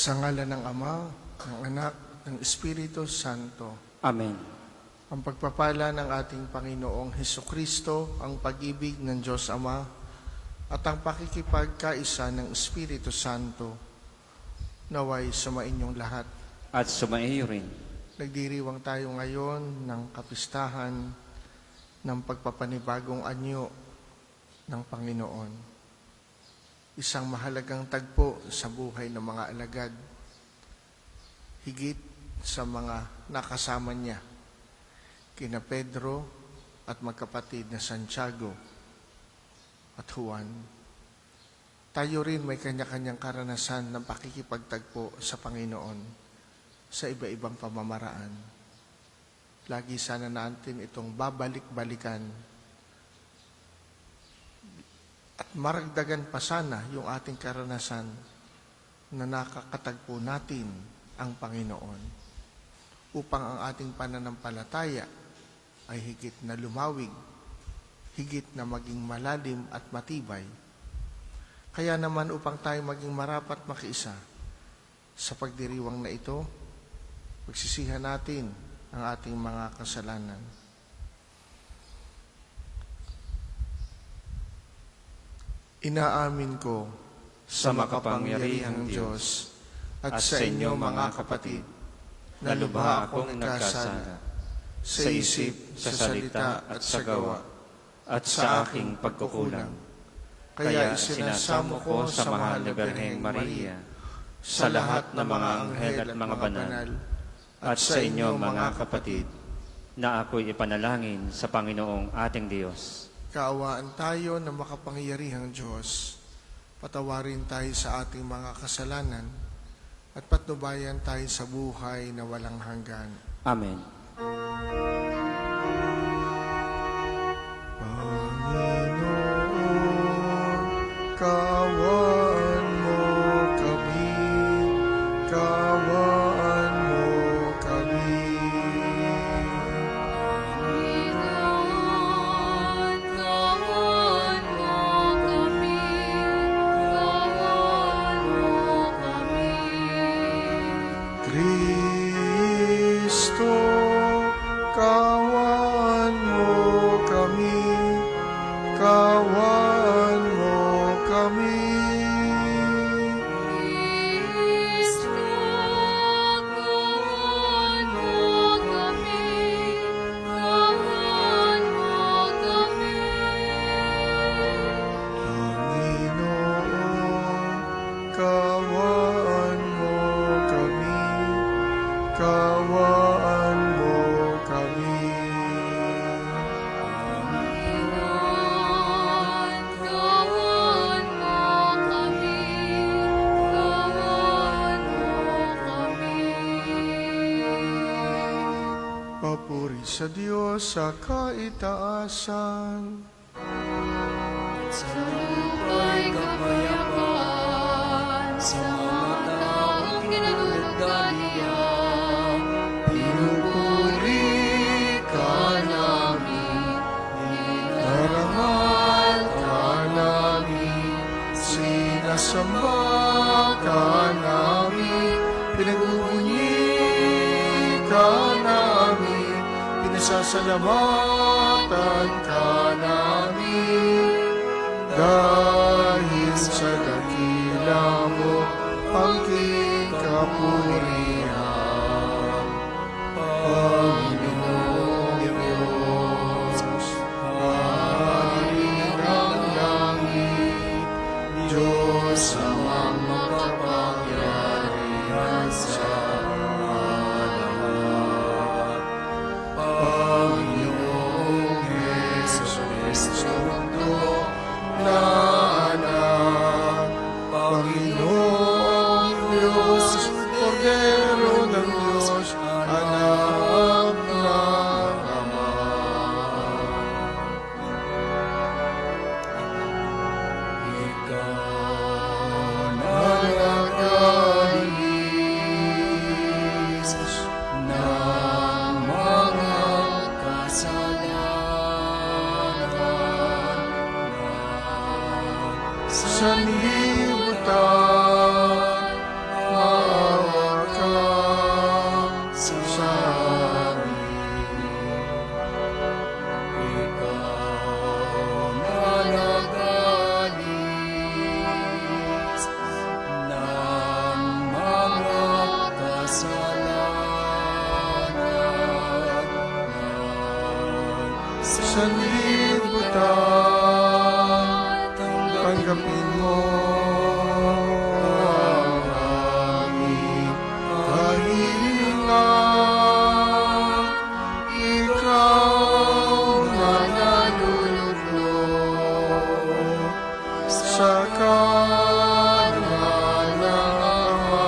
Sa ngalan ng Ama, ng Anak, ng Espiritu Santo. Amen. Ang pagpapala ng ating Panginoong Hesukristo, ang pag-ibig ng Diyos Ama, at ang pakikipagkaisa ng Espiritu Santo, naway sumainyong lahat. At sumaiyo rin. Nagdiriwang tayo ngayon ng kapistahan ng pagpapanibagong anyo ng Panginoon. Isang mahalagang tagpo sa buhay ng mga alagad, higit sa mga nakasama niya, kina Pedro at magkapatid na Santiago at Juan. Tayo rin may kanya-kanyang karanasan ng pakikipagtagpo sa Panginoon sa iba-ibang pamamaraan. Lagi sana natin itong babalik-balikan at maragdagan pa sana yung ating karanasan na nakakatagpo natin ang Panginoon upang ang ating pananampalataya ay higit na lumawig, higit na maging malalim at matibay. Kaya naman upang tayo maging marapat makiisa sa pagdiriwang na ito, pagsisihan natin ang ating mga kasalanan. Inaamin ko sa makapangyarihang Diyos at sa inyo mga kapatid, na lubha akong nagkasala sa isip, sa salita at sa gawa, at sa aking pagkukulang. Kaya isinasamo ko sa mahal na Birheng Maria, sa lahat ng mga anghel at mga banal, at sa inyo mga kapatid, Na ako'y ipanalangin sa Panginoong ating Diyos. kaawaan tayo ng makapangyarihang Diyos. Patawarin tayo sa ating mga kasalanan at patnubayan tayo sa buhay na walang hanggan. Amen. Panginoon, kaawaan mo kami, kaawaan mo kami. Panginoon, kaawaan mo kami, kaawaan mo kami. Kristo, kaawaan mo kami, kaawaan mo kami. Kristo, kaawaan mo kami, kaawaan mo kami. Panginoon, kaawaan mo kami, kaawaan mo kami. Panginoon, kaawaan mo kami, kaawaan mo kami. Papuri sa Diyos sa kaitaasan. Sa lupa'y kapayapaan, sa mga taong kinalugdan niya. Pinupuri ka namin, narangal ka namin, sinasamba ka namin, pinagbubunyi ka namin, pinasasalamatan ka namin. Dahil sa dakila mo, pangking kapurihan, Panginoong Diyos, Hari ng langit, Diyos amang makapangyarihan sa lahat. Panginoong Jesus Kristo na anak, Panginoong Diyos, Kordero ng Diyos, anak ng Ama. Ikaw na nag-alis ng mga kasalanan sa libutan, sanlibutan, tanggapin mo ang aming kahilingan. Ikaw na nalulugod sa kanan ng Ama.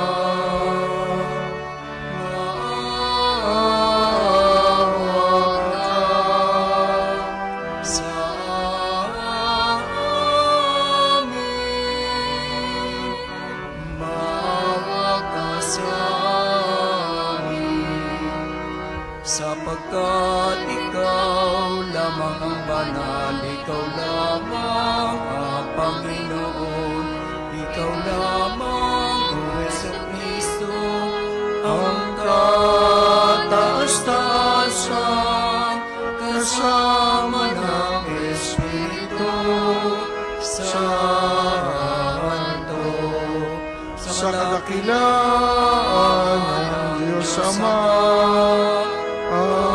Sapagkat ikaw lamang ang banal, ikaw lamang ang Panginoon, ikaw lamang, O Jesucristo, Ang kataas-taasan kasama ng Espiritu Santo sa kadakilaan ng Diyos Ama. Amen.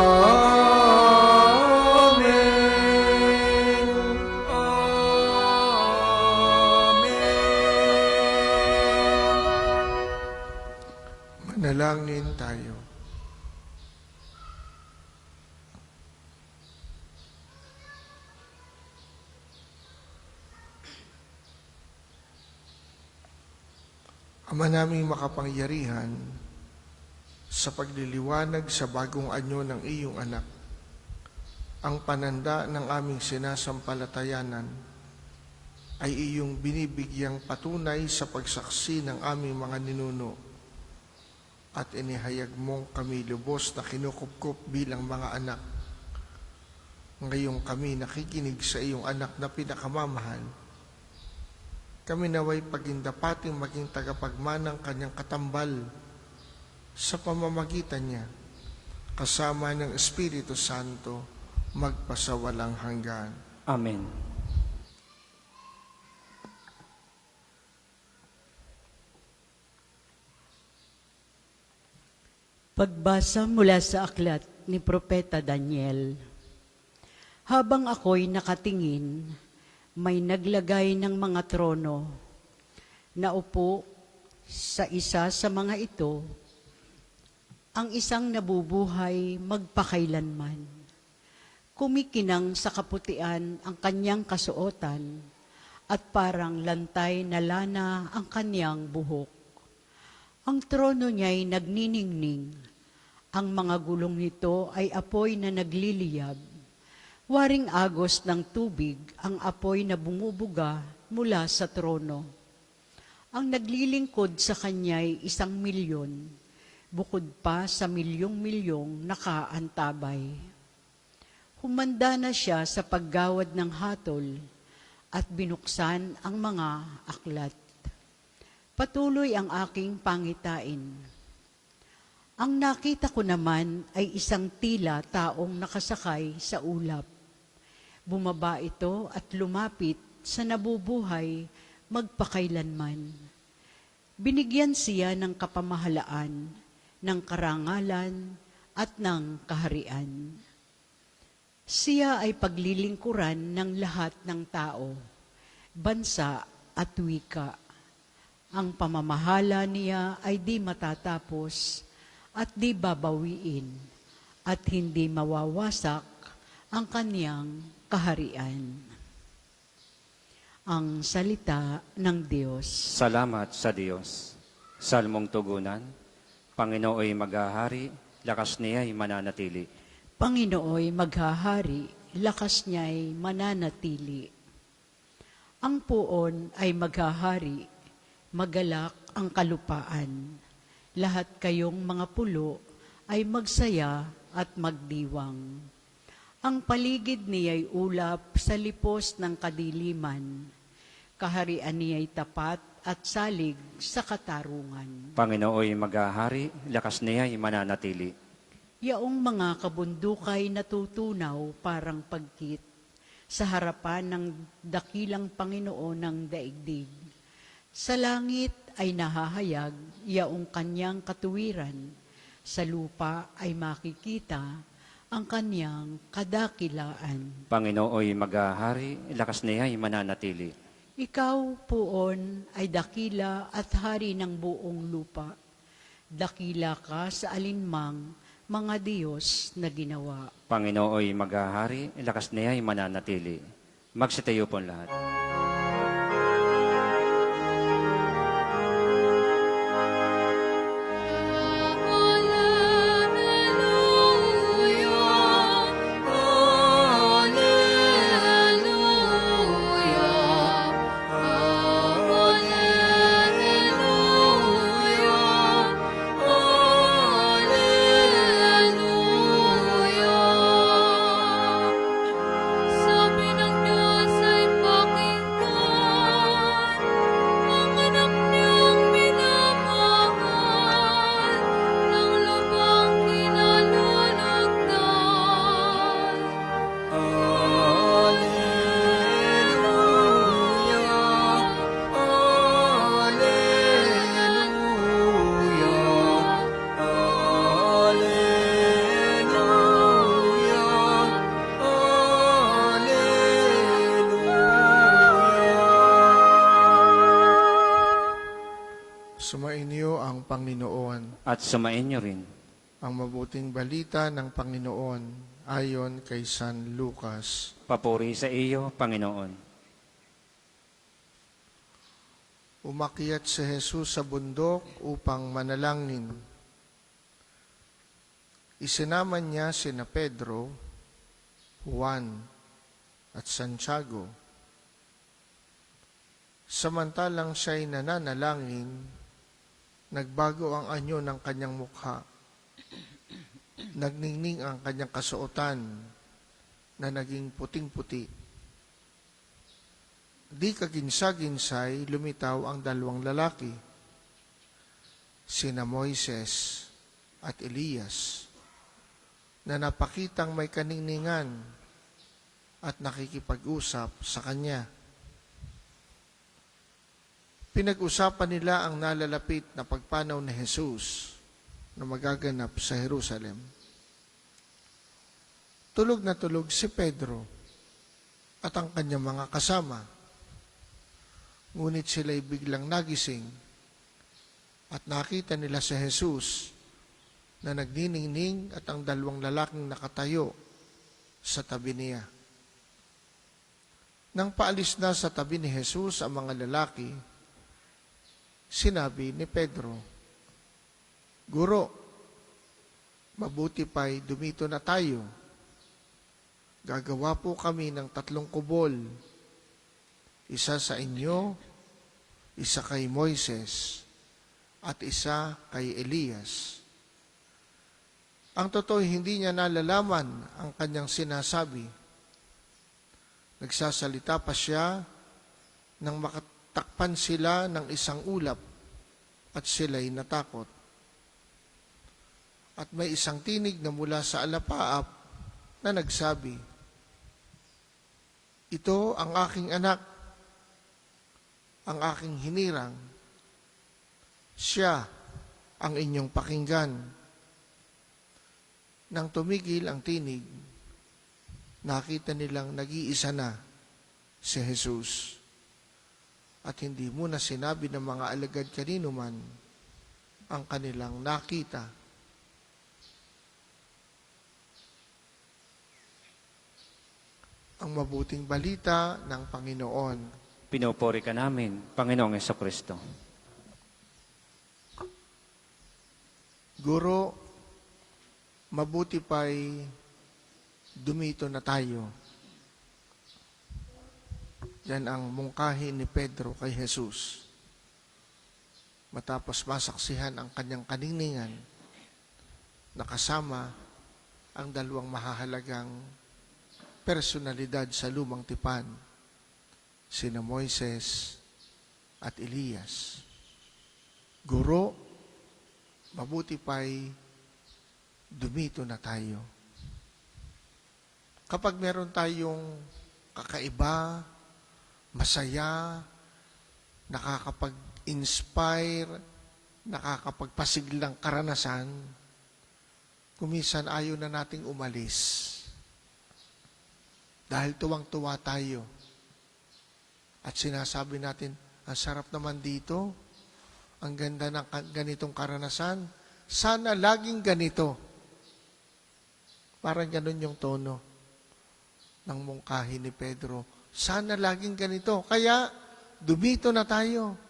Manalangin tayo. Ama naming makapangyarihan, sa pagliliwanag sa bagong anyo ng iyong anak, ang pananda ng aming sinasampalatayanan ay iyong binibigyang patunay sa pagsaksi ng aming mga ninuno at inihayag mong kami lubos na kinukupkup bilang mga anak. Ngayong kami nakikinig sa iyong anak na pinakamamahal, kami naway pagindapating maging tagapagmanang kanyang katambal sa pamamagitan niya, kasama ng Espiritu Santo, magpasawalang hanggan. Amen. Pagbasa mula sa aklat ni Propeta Daniel. Habang ako'y nakatingin, may naglagay ng mga trono. Naupo sa isa sa mga ito, ang isang nabubuhay magpakailanman. Kumikinang sa kaputian ang kanyang kasuotan at parang lantay na lana ang kanyang buhok. Ang trono niya'y nagniningning. Ang mga gulong nito ay apoy na nagliliyab. Waring agos ng tubig ang apoy na bumubuga mula sa trono. Ang naglilingkod sa kanya'y 1,000,000, bukod pa sa milyong-milyong nakaantabay. Humanda na siya sa paggawad ng hatol at binuksan ang mga aklat. Patuloy ang aking pangitain. Ang nakita ko naman ay isang tila taong nakasakay sa ulap. Bumaba ito at lumapit sa nabubuhay magpakailanman. Binigyan siya ng kapamahalaan, ng karangalan at ng kaharian. Siya ay paglilingkuran ng lahat ng tao, bansa at wika. Ang pamamahala niya ay di matatapos at di babawiin, at hindi mawawasak ang kaniyang kaharian. Ang salita ng Diyos. Salamat sa Diyos. Salmong tugunan, Panginooy maghahari, lakas niya'y mananatili. Panginooy maghahari, lakas niya'y mananatili. Ang puon ay maghahari, magalak ang kalupaan. Lahat kayong mga pulo ay magsaya at magdiwang. Ang paligid niya'y ulap sa lipos ng kadiliman. Kaharian niya'y tapat at salig sa katarungan. Panginooy maghahari, lakas niya'y mananatili. Yaong mga kabundukay natutunaw parang pagkit sa harapan ng dakilang Panginoon ng daigdig. Sa langit ay nahahayag yaong kanyang katuwiran, sa lupa ay makikita ang kanyang kadakilaan. Panginooy maghahari, lakas niya'y mananatili. Ikaw, Poon, ay dakila at hari ng buong lupa. Dakila ka sa alinmang mga Diyos na ginawa. Panginooy maghahari, lakas niya'y mananatili. Magsitayo po lahat. Sabi ng Diyos ay pakinggan, ang anak niyang minamahal, ng lubang kinalulugdan. Sumainyo ang Panginoon. At sumain niyo rin. Ang mabuting balita ng Panginoon ayon kay San Lucas. Papuri sa iyo, Panginoon. Umakyat si Jesus sa bundok upang manalangin. Isinama niya sina Pedro, Juan, at Santiago. Samantalang siya'y nananalangin, nagbago ang anyo ng kanyang mukha. Nagningning ang kanyang kasuotan na naging puting-puti. Di kaginsa-ginsay lumitaw ang dalawang lalaki, sina Moises at Elias, na napakitang may kaningningan at nakikipag-usap sa kanya. Pinag-usapan nila ang nalalapit na pagpanaw ni Jesus na magaganap sa Jerusalem. Tulog na tulog si Pedro at ang kanyang mga kasama. Ngunit sila'y biglang nagising at nakita nila si Jesus na nagniningning at ang dalawang lalaking nakatayo sa tabi niya. Nang paalis na sa tabi ni Jesus ang mga lalaki, sinabi ni Pedro, "Guro, mabuti pa'y dumito na tayo. Gagawa po kami ng 3 kubol, isa sa inyo, isa kay Moises, at isa kay Elias." Ang totoo, hindi niya nalalaman ang kanyang sinasabi. Nagsasalita pa siya nang makatakpan sila ng isang ulap at sila'y natakot. At may isang tinig na mula sa alapaap na nagsabi, "Ito ang aking anak, ang aking hinirang. Siya ang inyong pakinggan." Nang tumigil ang tinig, nakita nilang nag-iisa na si Jesus. At hindi muna sinabi ng mga alagad kanino man ang kanilang nakita. Ang mabuting balita ng Panginoon. Pinupuri ka namin, Panginoong Jesucristo. Guro, mabuti pa'y dumito na tayo. Yan ang mungkahi ni Pedro kay Jesus. Matapos masaksihan ang kanyang kaningningan, nakasama ang dalawang mahahalagang personalidad sa lumang tipan, sina Moises at Elias. Guro, mabuti pa'y dumito na tayo. Kapag meron tayong kakaiba, masaya, nakakapag-inspire, nakakapagpasiglang karanasan, Kumisan ayaw na nating umalis. Dahil tuwang-tuwa tayo. At sinasabi natin, ang sarap naman dito. Ang ganda ng ganitong karanasan. Sana laging ganito. Parang ganun yung tono ng mungkahi ni Pedro. Sana laging ganito. Kaya, dumito na tayo.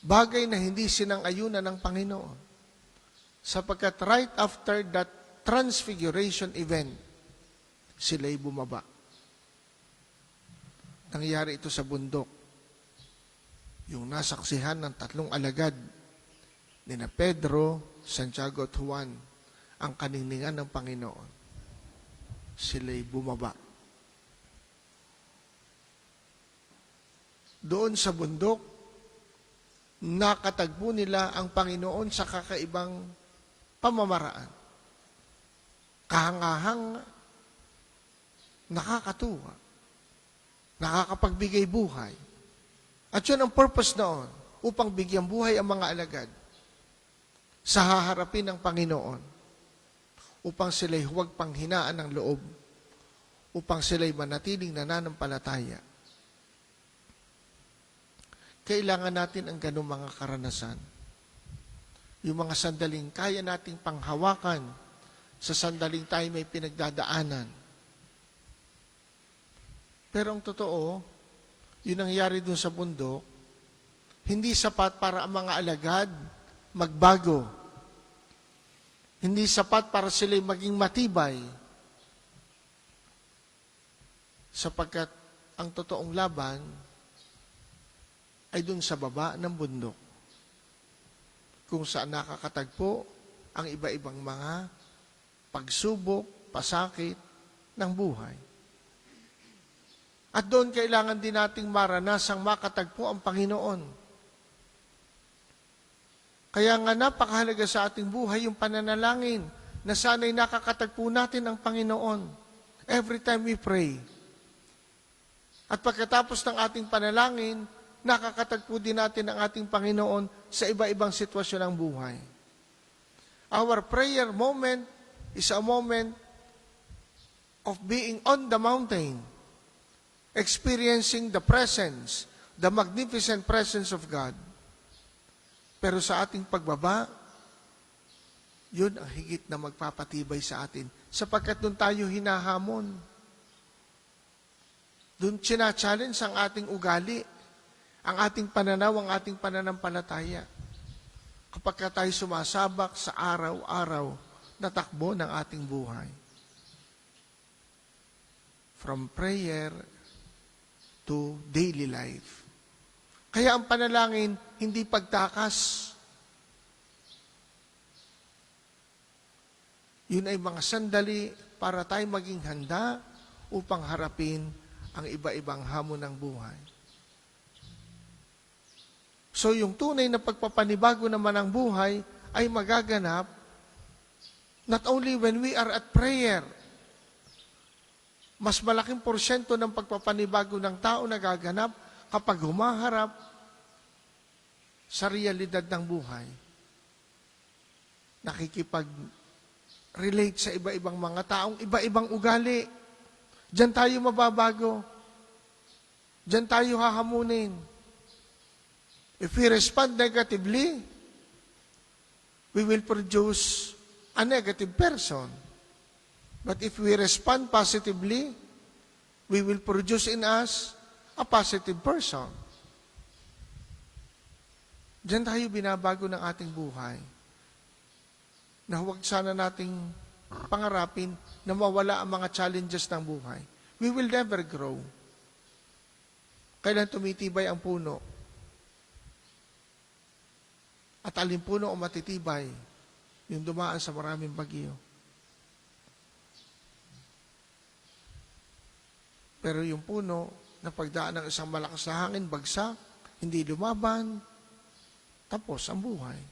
Bagay na hindi sinang-ayunan ng Panginoon. Sapagkat right after that transfiguration event, sila'y bumaba. Nangyari ito sa bundok. Yung nasaksihan ng 3 alagad, nina Pedro, Santiago at Juan, ang kaniningan ng Panginoon. Sila'y bumaba. Doon sa bundok, nakatagpo nila ang Panginoon sa kakaibang pamamaraan. Kahangahang, nakakatuwa, nakakapagbigay buhay. At yun ang purpose noon, upang bigyan buhay ang mga alagad sa haharapin ng Panginoon, upang sila'y huwag panghinaan ng loob, upang sila'y manatiling nananampalataya. Kailangan natin ang ganung mga karanasan. Yung mga sandaling kaya nating panghawakan sa sandaling tayo may pinagdadaanan. Pero ang totoo, yun nangyari dun sa bundok, hindi sapat para ang mga alagad magbago. Hindi sapat para sila'y maging matibay. Sapagkat ang totoong laban ay dun sa baba ng bundok, kung saan nakakatagpo ang iba-ibang mga pagsubok, pasakit ng buhay. At doon kailangan din nating maranasang makatagpo ang Panginoon. Kaya nga napakahalaga sa ating buhay yung pananalangin na sana'y nakakatagpo natin ang Panginoon every time we pray. At pagkatapos ng ating panalangin, nakakatagpo din natin ang ating Panginoon sa iba-ibang sitwasyon ng buhay. Our prayer moment is a moment of being on the mountain, experiencing the presence, the magnificent presence of God. Pero sa ating pagbaba, yun ang higit na magpapatibay sa atin, sapagkat doon tayo hinahamon. Doon challenge ang ating ugali, ang ating pananaw, ang ating pananampalataya. Kapag tayo sumasabak sa araw-araw na takbo ng ating buhay. From prayer to daily life. Kaya ang panalangin, hindi pagtakas. Yun ay mga sandali para tayo maging handa upang harapin ang iba-ibang hamon ng buhay. So yung tunay na pagpapanibago naman ng buhay ay magaganap not only when we are at prayer. Mas malaking porsyento ng pagpapanibago ng tao nagaganap kapag humaharap sa realidad ng buhay. Nakikipag-relate sa iba-ibang mga taong iba-ibang ugali. Diyan tayo mababago. Diyan tayo hahamunin. If we respond negatively, we will produce a negative person. But if we respond positively, we will produce in us a positive person. Diyan tayo binabago ng ating buhay. Na huwag sana nating pangarapin na mawala ang mga challenges ng buhay. We will never grow. Kailan tumitibay ang puno? At alin puno o matitibay? Yung dumaan sa maraming bagyo. Pero yung puno, na pagdaan ng isang malakas na hangin, bagsak, hindi lumaban, tapos ang buhay.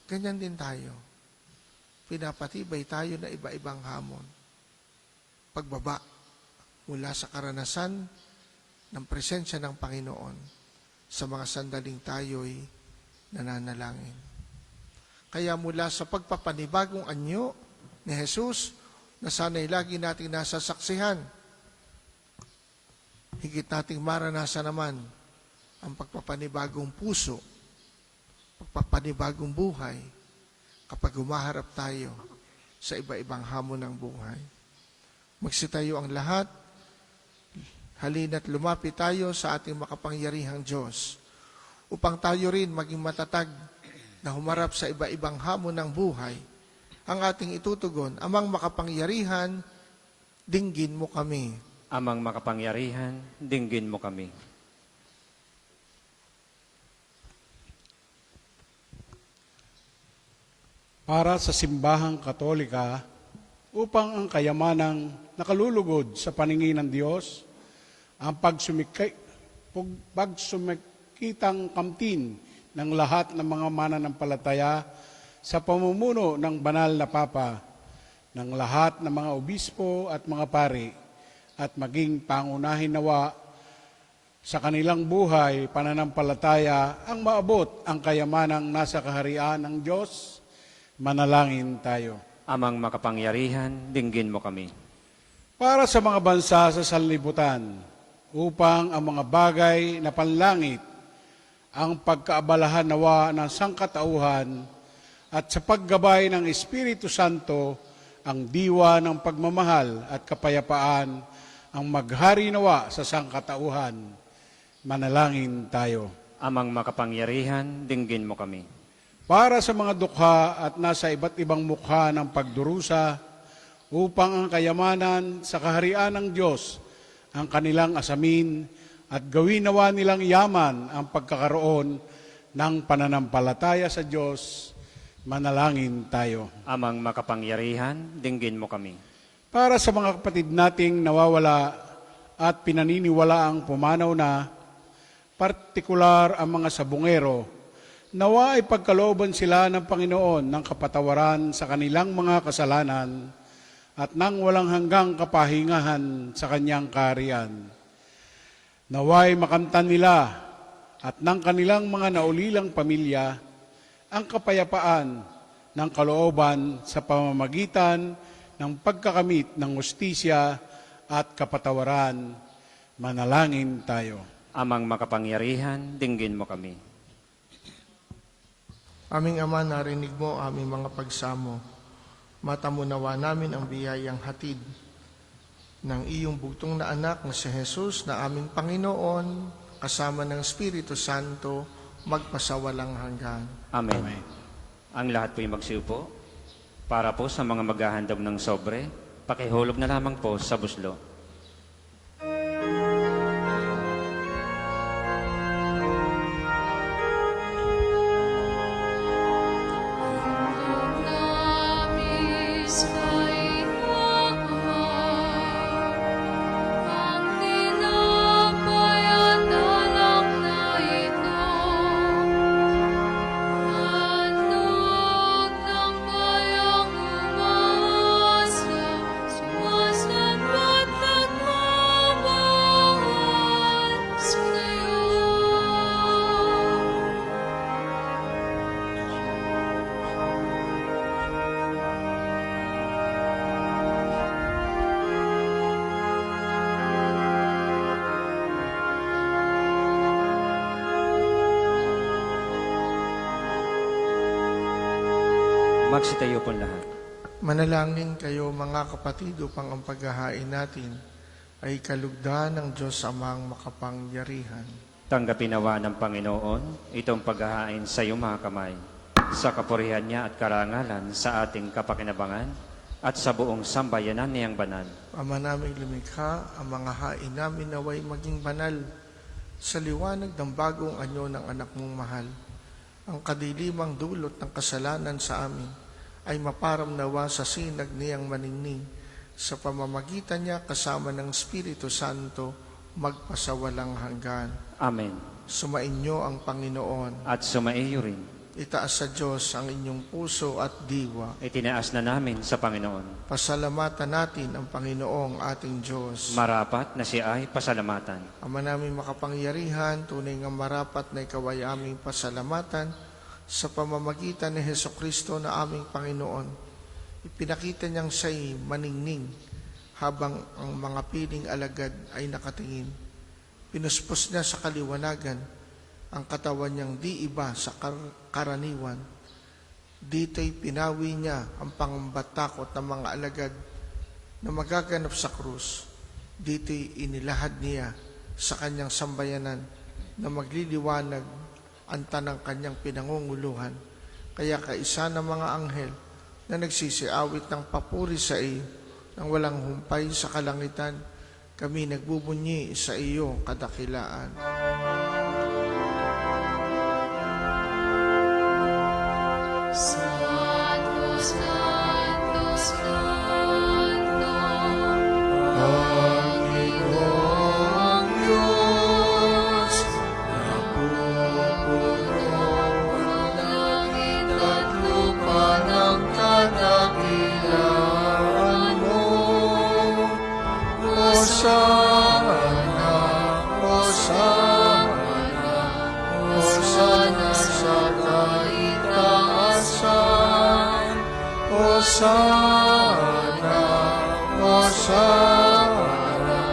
Ganyan din tayo. Pinapatibay tayo na iba-ibang hamon. Pagbaba mula sa karanasan ng presensya ng Panginoon sa mga sandaling tayo'y nananalangin. Kaya mula sa pagpapanibagong anyo ni Jesus, na sana'y lagi nating nasasaksihan, higit nating maranasan naman ang pagpapanibagong puso, pagpapanibagong buhay, kapag humaharap tayo sa iba-ibang hamon ng buhay. Magsitayo ang lahat, halina't lumapit tayo sa ating makapangyarihang Diyos, upang tayo rin maging matatag na humarap sa iba-ibang hamon ng buhay. Ang ating itutugon, Amang makapangyarihan, dinggin mo kami. Amang makapangyarihan, dinggin mo kami. Para sa simbahang Katolika, upang ang kayamanang nakalulugod sa paningin ng Diyos, ang pagsumikitang kamtin ng lahat ng mga mananampalataya sa pamumuno ng banal na Papa, ng lahat ng mga obispo at mga pari, at maging pangunahin nawa sa kanilang buhay, pananampalataya, ang maabot ang kayamanang nasa kaharian ng Diyos. Manalangin tayo. Amang makapangyarihan, dinggin mo kami. Para sa mga bansa sa sanlibutan, upang ang mga bagay na panlangit, ang pagkaabalahan nawa ng sangkatauhan, at sa paggabay ng Espiritu Santo, ang diwa ng pagmamahal at kapayapaan, ang maghari nawa sa sangkatauhan. Manalangin tayo. Amang makapangyarihan, dinggin mo kami. Para sa mga dukha at nasa iba't ibang mukha ng pagdurusa, upang ang kayamanan sa kaharian ng Diyos ang kanilang asamin at gawin nawa nilang yaman ang pagkakaroon ng pananampalataya sa Diyos. Manalangin tayo. Amang makapangyarihan, dinggin mo kami. Para sa mga kapatid nating nawawala at pinaniniwala ang pumanaw na, partikular ang mga sabungero, nawa ay pagkalooban sila ng Panginoon ng kapatawaran sa kanilang mga kasalanan at nang walang hanggang kapahingahan sa kanyang kaharian. Naway makamtan nila at ng kanilang mga naulilang pamilya ang kapayapaan ng kalooban sa pamamagitan ng pagkakamit ng hustisya at kapatawaran. Manalangin tayo. Amang makapangyarihan, dinggin mo kami. Aming Ama, narinig mo aming mga pagsamo. Matamunawa namin ang biyayang hatid ng iyong bugtong na anak na si Jesus na aming Panginoon, kasama ng Espiritu Santo, magpasawalang hanggan. Amen. Ang lahat po'y magsiupo. Para po sa mga maghahandog ng sobre, pakihulog na lamang po sa buslo. Namis kay ang tinapay at alak na ito, handog ng bayang umasa, sumasabat nagmamahal sa'yo. Magsitayo po lahat. Manalangin kayo mga kapatid upang ang paghahain natin ay kalugdan ng Diyos Amang makapangyarihan. Tanggapin nawa ng Panginoon itong paghahain sa iyong mga kamay, sa kapurihan niya at karangalan sa ating kapakinabangan at sa buong sambayanan niyang banal. Ama naming lumikha, ang mga hain namin naway maging banal sa liwanag ng bagong anyo ng anak mong mahal. Ang kadilimang dulot ng kasalanan sa amin ay maparam nawa sa sinag niyang maningning. Sa pamamagitan niya kasama ng Espiritu Santo, magpasawalang hanggan. Amen. Sumainyo ang Panginoon. At sumaiyo rin. Itaas sa Diyos ang inyong puso at diwa. Itinaas na namin sa Panginoon. Pasalamatan natin ang Panginoong ating Diyos. Marapat na siya ay pasalamatan. Ama namin makapangyarihan, tunay nga marapat na ikaw ay aming pasalamatan sa pamamagitan ni Hesukristo na aming Panginoon. Ipinakita niyang siya'y maningning habang ang mga piling alagad ay nakatingin. Pinuspos niya sa kaliwanagan ang katawan niyang di iba sa karaniwan. Dito'y pinawi niya ang pangambatakot ng mga alagad na magaganap sa krus. Dito'y inilahad niya sa kanyang sambayanan na magliliwanag ang tanang kanyang pinangunguluhan. Kaya kaisa ng mga anghel na nagsisiawit ng papuri sa iyo nang walang humpay sa kalangitan, kami nagbubunyi sa iyo kadakilaan. Santo, Santo, Santo, Panginoong Diyos, napupuno ng langit at lupa ng kadakilaan mo. Hosana, Hosana, Hosana sa kaitaasan. Hosana, Hosana,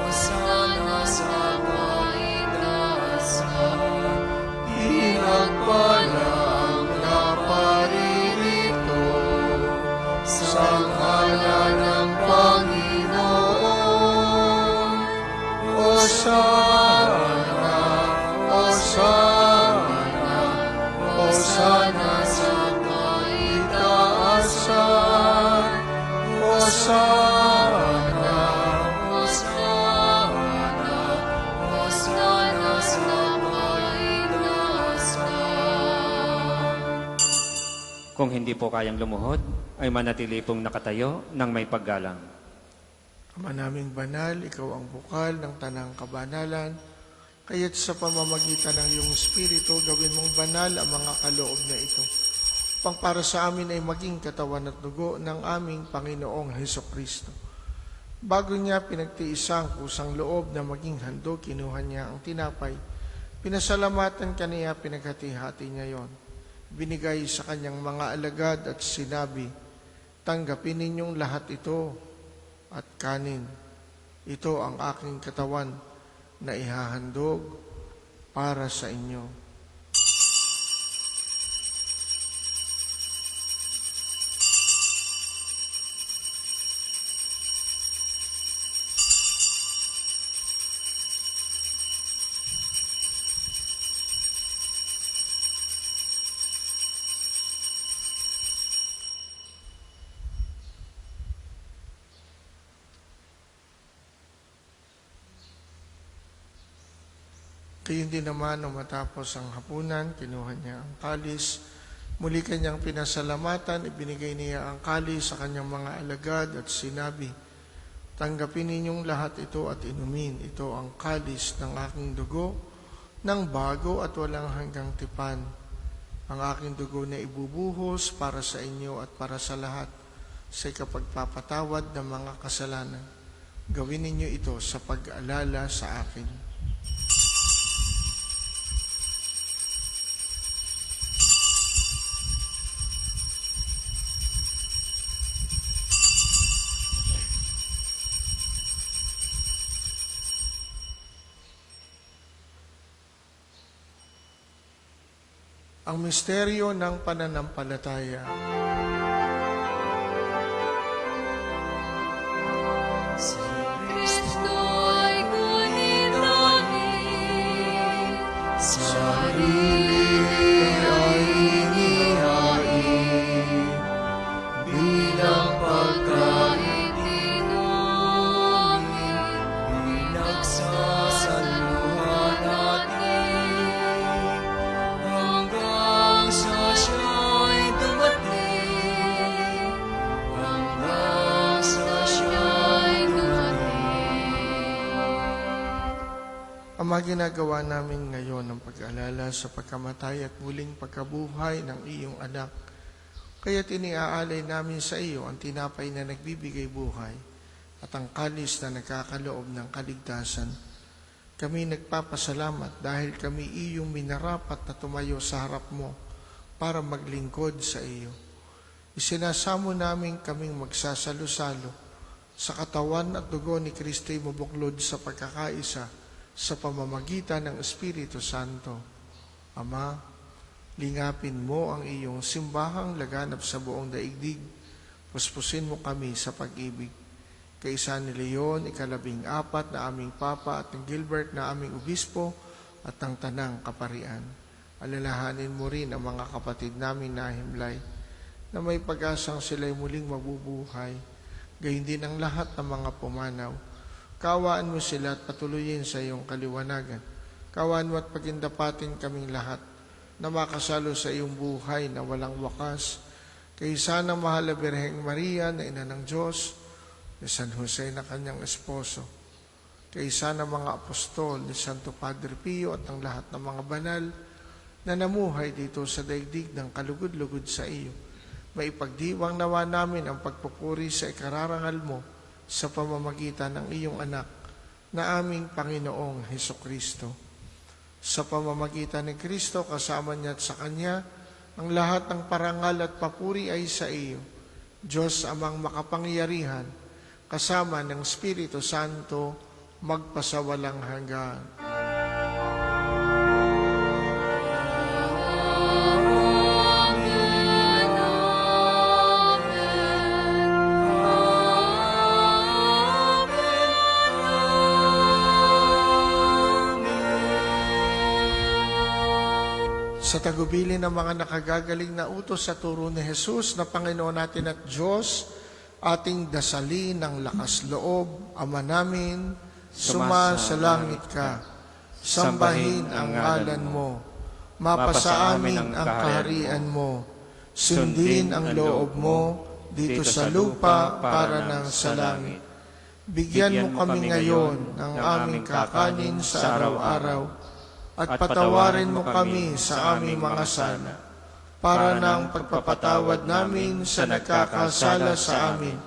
Hosana sa kaitaasan. pinagpala ang naparirito sa ngalan ng Panginoon. Hosana, Hosana, Hosana sa kaitaasan. Hosana, Hosana, Hosana sa kaitaasan. Kung hindi po kayang lumuhod, ay manatili pong nakatayo ng may paggalang. Ama naming banal, ikaw ang bukal ng tanang kabanalan, kaya't sa pamamagitan ng iyong Espiritu, gawin mong banal ang mga kaloob na ito, upang para sa amin ay maging katawan at dugo ng aming Panginoong Hesukristo. Bago niya pinagtiisang kusang loob na maging handog, kinuha niya ang tinapay, pinasalamatan kaniya, pinaghati-hati niya yon. Binigay sa kanyang mga alagad at sinabi, tanggapin ninyong lahat ito at kanin. Ito ang aking katawan na ihahandog para sa inyo. Kayun din naman, nung matapos ang hapunan, kinuha niya ang kalis. Muli kanyang pinasalamatan, ibinigay niya ang kalis sa kanyang mga alagad at sinabi, tanggapin ninyong lahat ito at inumin. Ito ang kalis ng aking dugo, ng bago at walang hanggang tipan. Ang aking dugo na ibubuhos para sa inyo at para sa lahat sa ikapagpapatawad ng mga kasalanan. Gawin ninyo ito sa pag-alala sa akin. Ang misteryo ng pananampalataya. Si Kristo ay gunitahin, Sarili ay inihain bilang pagkain, inumin, pinagsasaluhan natin, hanggang sa siya'y dumating, hanggang sa siya'y dumating. Ama, ginagawa namin ngayon ang pag-alala sa pagkamatay at muling pagkabuhay ng iyong anak. Kaya't iniaalay namin sa iyo ang tinapay na nagbibigay buhay at ang kalis na nagkakaloob ng kaligtasan. Kami nagpapasalamat dahil kami iyong minarapat na tumayo sa harap mo para maglingkod sa iyo. Isinasamo namin kaming magsasalo-salo sa katawan at dugo ni Kristo'y mabuklod sa pagkakaisa sa pamamagitan ng Espiritu Santo. Ama, lingapin mo ang iyong simbahang laganap sa buong daigdig. Puspusin mo kami sa pag-ibig. Kaisa ni Leon, 14 na aming Papa at ng Gilbert na aming Obispo at ng Tanang Kaparian. Alalahanin mo rin ang mga kapatid namin na himlay na may pag-asang sila'y muling mabubuhay. Gayon din ang lahat ng mga pumanaw. Kawaan mo sila at patuloyin sa iyong kaliwanagan. Kawaan mo at pagindapatin kaming lahat na makasalo sa iyong buhay na walang wakas. Kaisa ng mahal na Birheng Maria na ina ng Diyos, ni San Jose na kanyang esposo, kaisa ng mga apostol, ni Santo Padre Pio at ang lahat ng mga banal na namuhay dito sa daigdig ng kalugod-lugod sa iyo. Maipagdiwang nawa namin ang pagpupuri sa ikararangal mo sa pamamagitan ng iyong anak na aming Panginoong Hesukristo. Sa pamamagitan ni Kristo, kasama niya at sa Kanya, ang lahat ng parangal at papuri ay sa iyo, Diyos amang makapangyarihan, kasama ng Espiritu Santo, magpasawalang hanggan. Sa tagubilin ng mga nakagagaling na utos sa turo ni Jesus na Panginoon natin at Diyos, ating dasalin ng lakas loob, Ama namin, sumasalangit ka, sambahin ang ngalan mo, mapasa amin ang kaharian mo, sundin ang loob mo dito sa lupa para ng sa langit. Bigyan mo kami ngayon ng aming kakanin sa araw-araw, at patawarin mo kami sa aming mga sala, para ng pagpapatawad namin sa nagkakasala sa amin.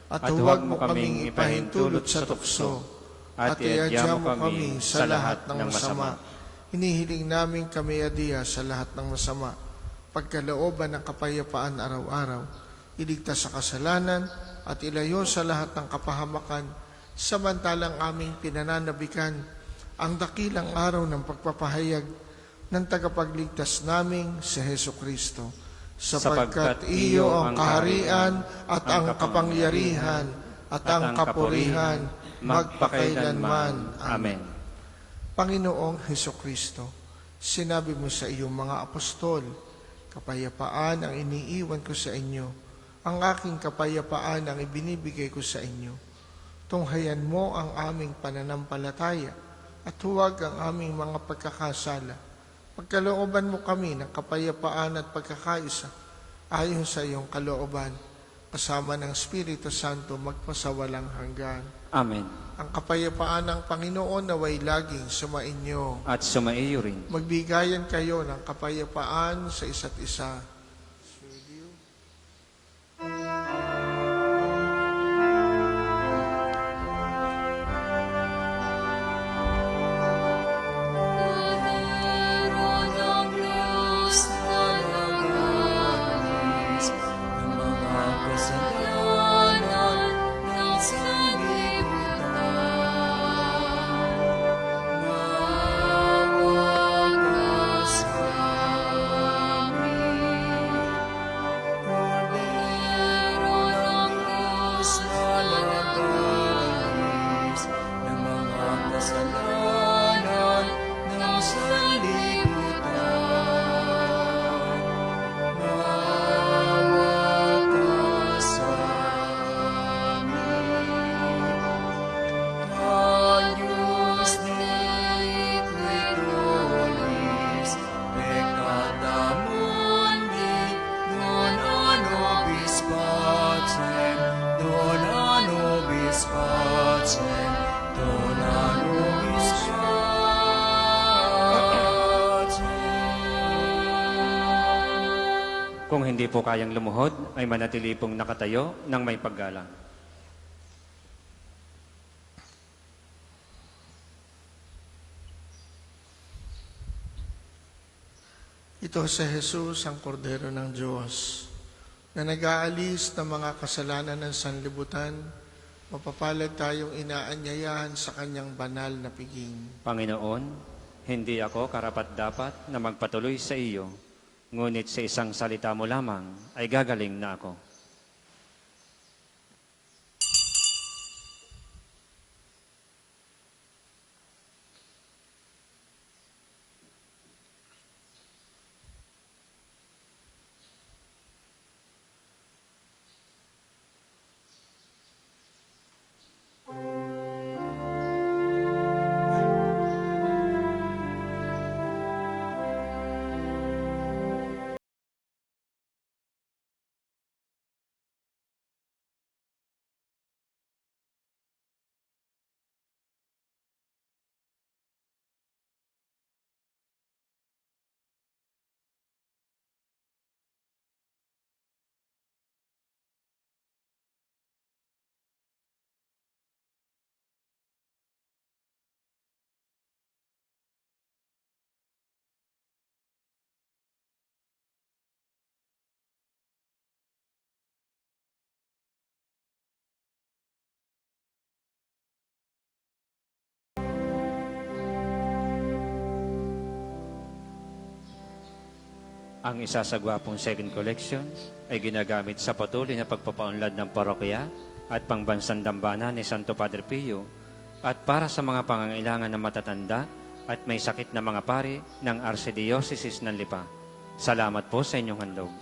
At huwag mo kaming ipahintulot sa tukso, at iadya mo kami sa lahat ng masama. Hinihiling namin kami adiya sa lahat ng masama, pagkalooban ng kapayapaan araw-araw, iligtas sa kasalanan, at ilayo sa lahat ng kapahamakan, samantalang aming pinananabikan ang dakilang araw ng pagpapahayag ng tagapagligtas naming si Hesukristo, sapagkat iyo ang kaharian at ang kapangyarihan at ang kapurihan magpakailanman. Amen. Panginoong Hesukristo, sinabi mo sa iyong mga apostol, kapayapaan ang iniiwan ko sa inyo, ang aking kapayapaan ang ibinibigay ko sa inyo. Tunghayan mo ang aming pananampalataya at huwag ang aming mga pagkakasala. Pagkalooban mo kami ng kapayapaan at pagkakaisa ayon sa iyong kalooban, kasama ng Espiritu Santo magpasawalang hanggan. Amen. Ang kapayapaan ng Panginoon naway laging sumainyo. At sumaiyo rin. Magbigayan kayo ng kapayapaan sa isa't isa. Kung hindi po kayang lumuhod, ay manatili pong nakatayo ng may paggalang. Ito si Jesus, ang kordero ng Diyos, na nag-aalis ng mga kasalanan ng sanlibutan. Mapapalad tayong inaanyayahan sa kanyang banal na piging. Panginoon, hindi ako karapat-dapat na magpatuloy sa iyo, ngunit sa isang salita mo lamang ay gagaling na ako. Ang isasagwapong second collection ay ginagamit sa patuloy na pagpapaunlad ng parokya at pangbansang dambana ni Santo Padre Pio at para sa mga pangangailangan ng matatanda at may sakit na mga pari ng Archdiocese ng Lipa. Salamat po sa inyong handog.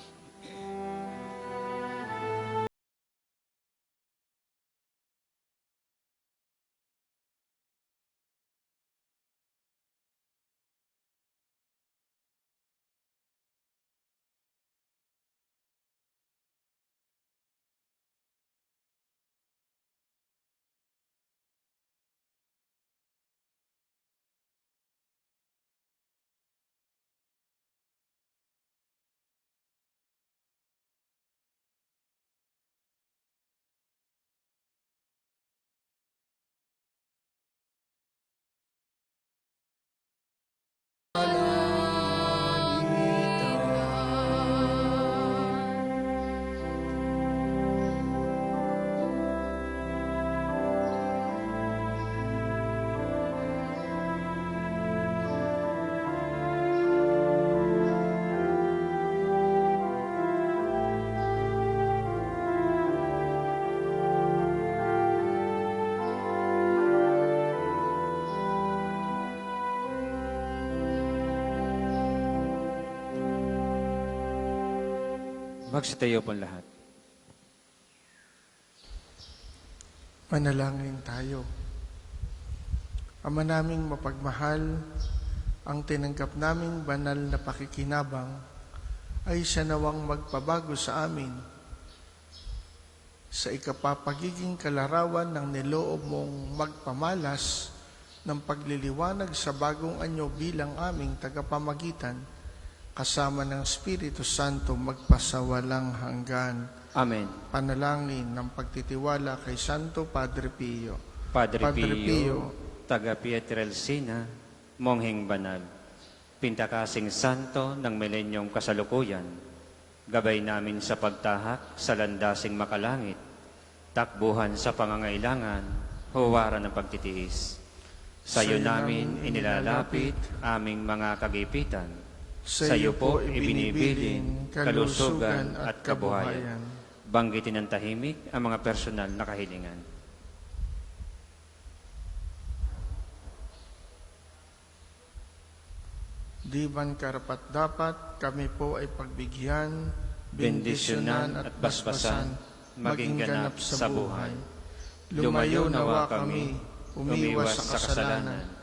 Magsitayo po lahat. Manalangin tayo. Ama naming mapagmahal, ang tinanggap naming banal na pakikinabang ay siya nawang magpabago sa amin sa ikapapagiging kalarawan ng niloob mong magpamalas ng pagliliwanag sa bagong anyo bilang aming tagapamagitan kasama ng Espiritu Santo magpasawalang hanggan. Amen. Panalangin ng pagtitiwala kay Santo Padre Pio. Padre Pio, taga Pietrelcina, Mongheng Banal, Pintakasing Santo ng Milenyong Kasalukuyan, gabay namin sa pagtahak sa landasing makalangit, takbuhan sa pangangailangan, huwaran ng pagtitiis. Sa iyo namin inilalapit aming mga kagipitan. Sa iyo po ibinibilin kalusugan at kabuhayan. Banggitin ng tahimik ang mga personal na kahilingan. Di man karapat-dapat kami po ay pagbigyan, Bendisyonan at basbasan, maging ganap sa buhay. Lumayo nawa kami, umiwas sa kasalanan.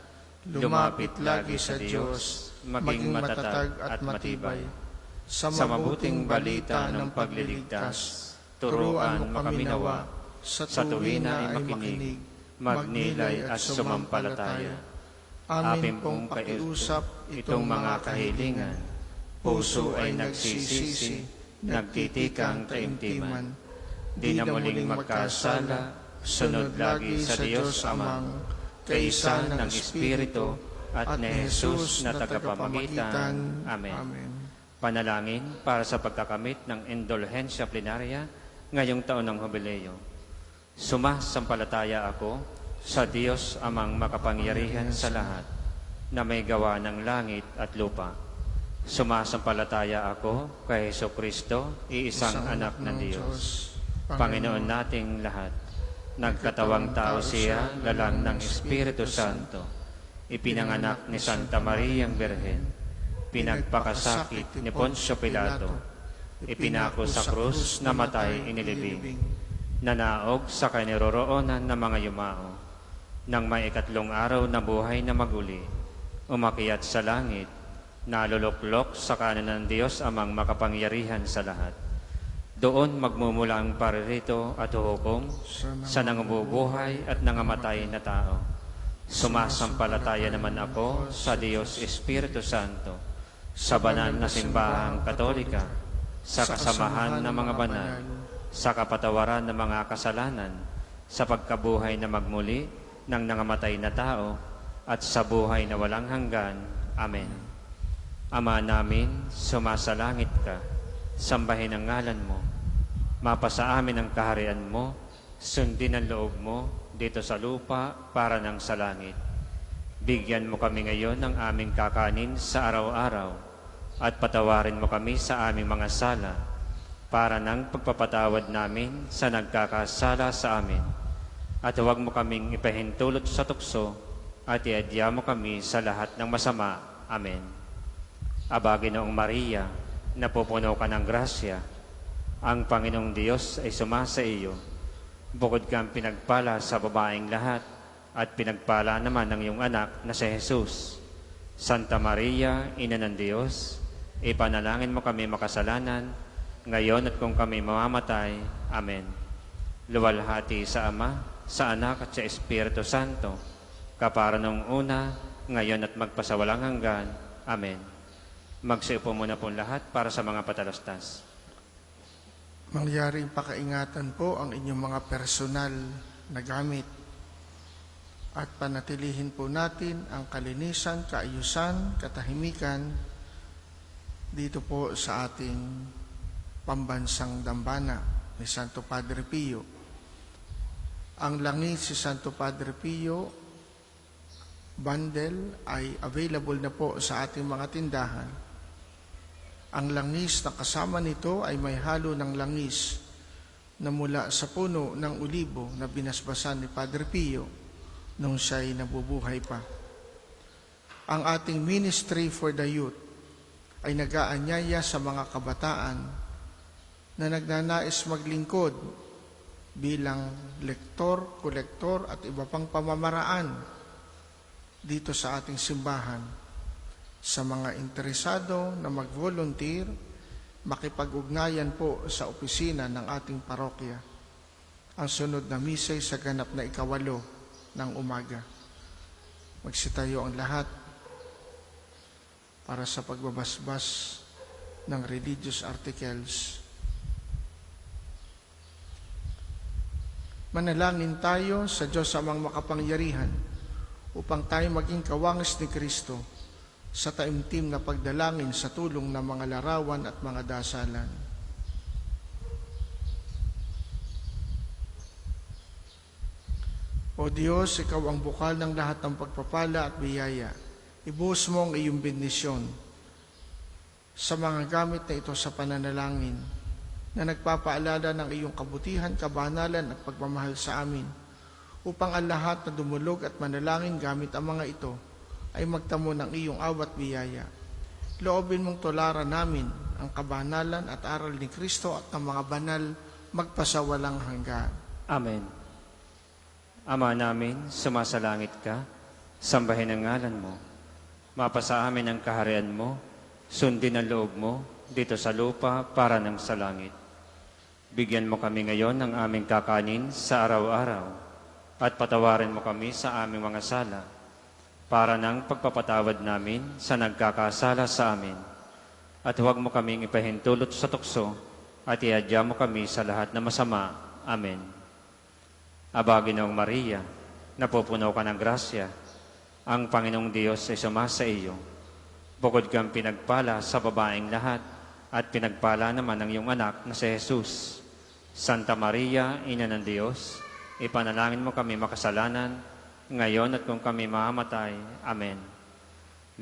Lumapit lagi sa Diyos, maging matatag at matibay. Sa mabuting balita ng pagliligtas, turuan mo kami nawa, sa tuwina ay makinig, magnilay at sumampalataya. Amin pong pakiusap itong mga kahilingan, puso ay nagsisisi, nagtitikang taimtiman. Di na muling magkasala, sunod lagi sa Diyos Amang, kaisa ng Espiritu, at ni Jesus na tagapamagitan. Amen. Panalangin para sa pagkakamit ng indulhensya plenaria ngayong taon ng Jubileo. Sumasampalataya ako sa Diyos amang makapangyarihan sa lahat, na may gawa ng langit at lupa. Sumasampalataya ako kay Jesucristo, iisang anak ng Diyos, Panginoon nating lahat. Nagkatawang tao siya, lalang ng Espiritu Santo. Ipinanganak ni Santa Mariang Birhen. Pinagpakasakit ni Poncio Pilato. Ipinako sa krus, namatay, inilibing. Nanaog sa kinaroroonan ng mga yumao. Nang may ikatlong araw na buhay na maguli, umakyat sa langit, naluluklok sa kanan ng Diyos amang makapangyarihan sa lahat. Doon magmumula ang paririto at hukom sa nangabubuhay at nangamatay na tao. Sumasampalataya naman ako sa Diyos Espiritu Santo, sa banal na simbahang katolika, sa kasamahan ng mga banal, sa kapatawaran ng mga kasalanan, sa pagkabuhay na magmuli ng nangamatay na tao, at sa buhay na walang hanggan. Amen. Ama namin, sumasalangit ka, sambahin ang ngalan mo. Mapasa amin ang kaharian mo, sundin ang loob mo dito sa lupa para ng sa langit. Bigyan mo kami ngayon ng aming kakanin sa araw-araw, at patawarin mo kami sa aming mga sala, para ng pagpapatawad namin sa nagkakasala sa amin. At huwag mo kaming ipahintulot sa tukso, at iadya mo kami sa lahat ng masama. Amen. Aba, Ginoong Maria, napupuno ka ng grasya, ang Panginoong Diyos ay sumasa iyo. Bukod kang pinagpala sa babaeng lahat, at pinagpala naman ng iyong anak na si Jesus. Santa Maria, Ina ng Diyos, ipanalangin mo kami makasalanan, ngayon at kung kami mamamatay. Amen. Luwalhati sa Ama, sa Anak at sa Espiritu Santo, kapara nung una, ngayon at magpasawalang hanggan. Amen. Magsiupo muna po lahat para sa mga patalastas. Mangyaring pakaingatan po ang inyong mga personal na gamit at panatilihin po natin ang kalinisan, kaayusan, katahimikan dito po sa ating pambansang dambana ni Santo Padre Pio. Ang langis si Santo Padre Pio bundle ay available na po sa ating mga tindahan. Ang langis na kasama nito ay may halo ng langis na mula sa puno ng ulibo na binasbasan ni Padre Pio nung siya'y nabubuhay pa. Ang ating Ministry for the Youth ay nag-aanyaya sa mga kabataan na nagnanais maglingkod bilang lektor, kolektor at iba pang pamamaraan dito sa ating simbahan. Sa mga interesado na mag-volunteer, makipag-ugnayan po sa opisina ng ating parokya. Ang sunod na misay sa ganap na 8 ng umaga. Magsitayo ang lahat para sa pagbabasbas ng religious articles. Manalangin tayo sa Diyos amang makapangyarihan upang tayo maging kawangis ni Kristo sa taimtim na pagdalangin sa tulong ng mga larawan at mga dasalan. O Diyos, Ikaw ang bukal ng lahat ng pagpapala at biyaya. Ibuhos mo ang iyong bendisyon sa mga gamit na ito sa pananalangin na nagpapaalala ng iyong kabutihan, kabanalan at pagmamahal sa amin, upang ang lahat na dumulog at manalangin gamit ang mga ito ay magtamo ng iyong awat biyaya. Loobin mong tularan namin ang kabanalan at aral ni Kristo at ng mga banal magpasawalang hanggan. Amen. Ama namin, sumasalangit ka, sambahin ang ngalan mo. Mapasa amin ang kaharian mo, sundin ang loob mo, dito sa lupa para ng sa langit. Bigyan mo kami ngayon ng aming kakanin sa araw-araw, at patawarin mo kami sa aming mga sala, para ng pagpapatawad namin sa nagkakasala sa amin. At huwag mo kaming ipahintulot sa tukso, at iadya mo kami sa lahat na masama. Amen. Aba, Ginoong Maria, napupuno ka ng grasya, ang Panginoong Diyos ay sumasa iyo. Bukod kang pinagpala sa babaeng lahat, at pinagpala naman ang iyong anak na si Jesus. Santa Maria, Ina ng Diyos, ipanalangin mo kami makasalanan, ngayon at kung kami mamamatay. Amen.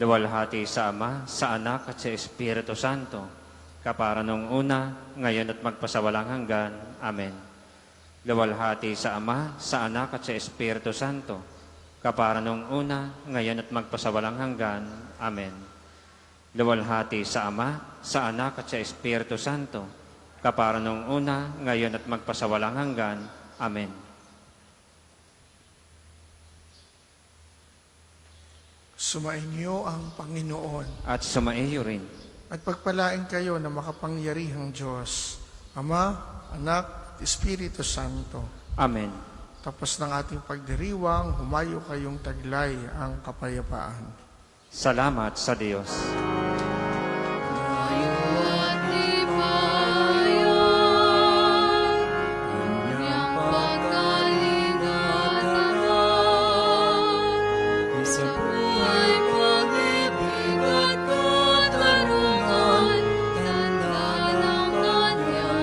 Luwalhati sa Ama, sa Anak at sa Espiritu Santo, kapara nung una, ngayon at magpasawalang hanggan. Amen. Luwalhati sa Ama, sa Anak at sa Espiritu Santo, kapara nung una, ngayon at magpasawalang hanggan. Amen. Luwalhati sa Ama, sa Anak at sa Espiritu Santo, kapara nung una, ngayon at magpasawalang hanggan. Amen. Sumainyo ang Panginoon At sumaiyo rin. at pagpalain kayo na makapangyarihang Diyos, Ama, Anak, at Espiritu Santo. Amen. Tapos ng ating pagdiriwang, humayo kayong taglay ang kapayapaan. Salamat sa Diyos. Sa buhay, pag-ibig at katarungan, tanda ng kanyang kaharian.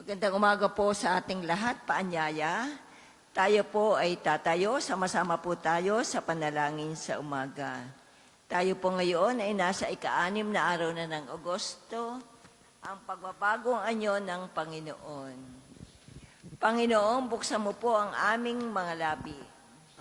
Magandang umaga po sa ating lahat, paanyaya. Tayo po ay tatayo, sama-sama po tayo sa panalangin sa umaga. Tayo po ngayon ay nasa ika-6 na araw na ng Agosto, ang pagbabagong anyo ng Panginoon. Panginoon, buksan mo po ang aming mga labi.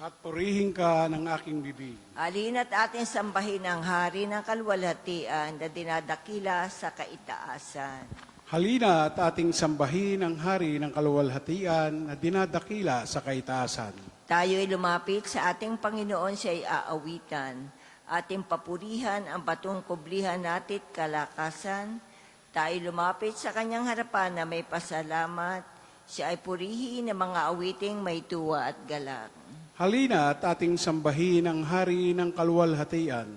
At purihin ka ng aking bibig. Alina't ating sambahin ang hari ng kalwalhatian na dinadakila sa kaitaasan. Halina at ating sambahin ang hari ng kaluwalhatian na dinadakila sa kaitaasan. Tayo ay lumapit sa ating Panginoon, siya ay aawitan. Ating papurihan ang batong kublihan natit kalakasan. Tayo lumapit sa kanyang harapan na may pasalamat. Siya ay purihin ng mga awiting may tuwa at galak. Halina at ating sambahin ang hari ng kaluwalhatian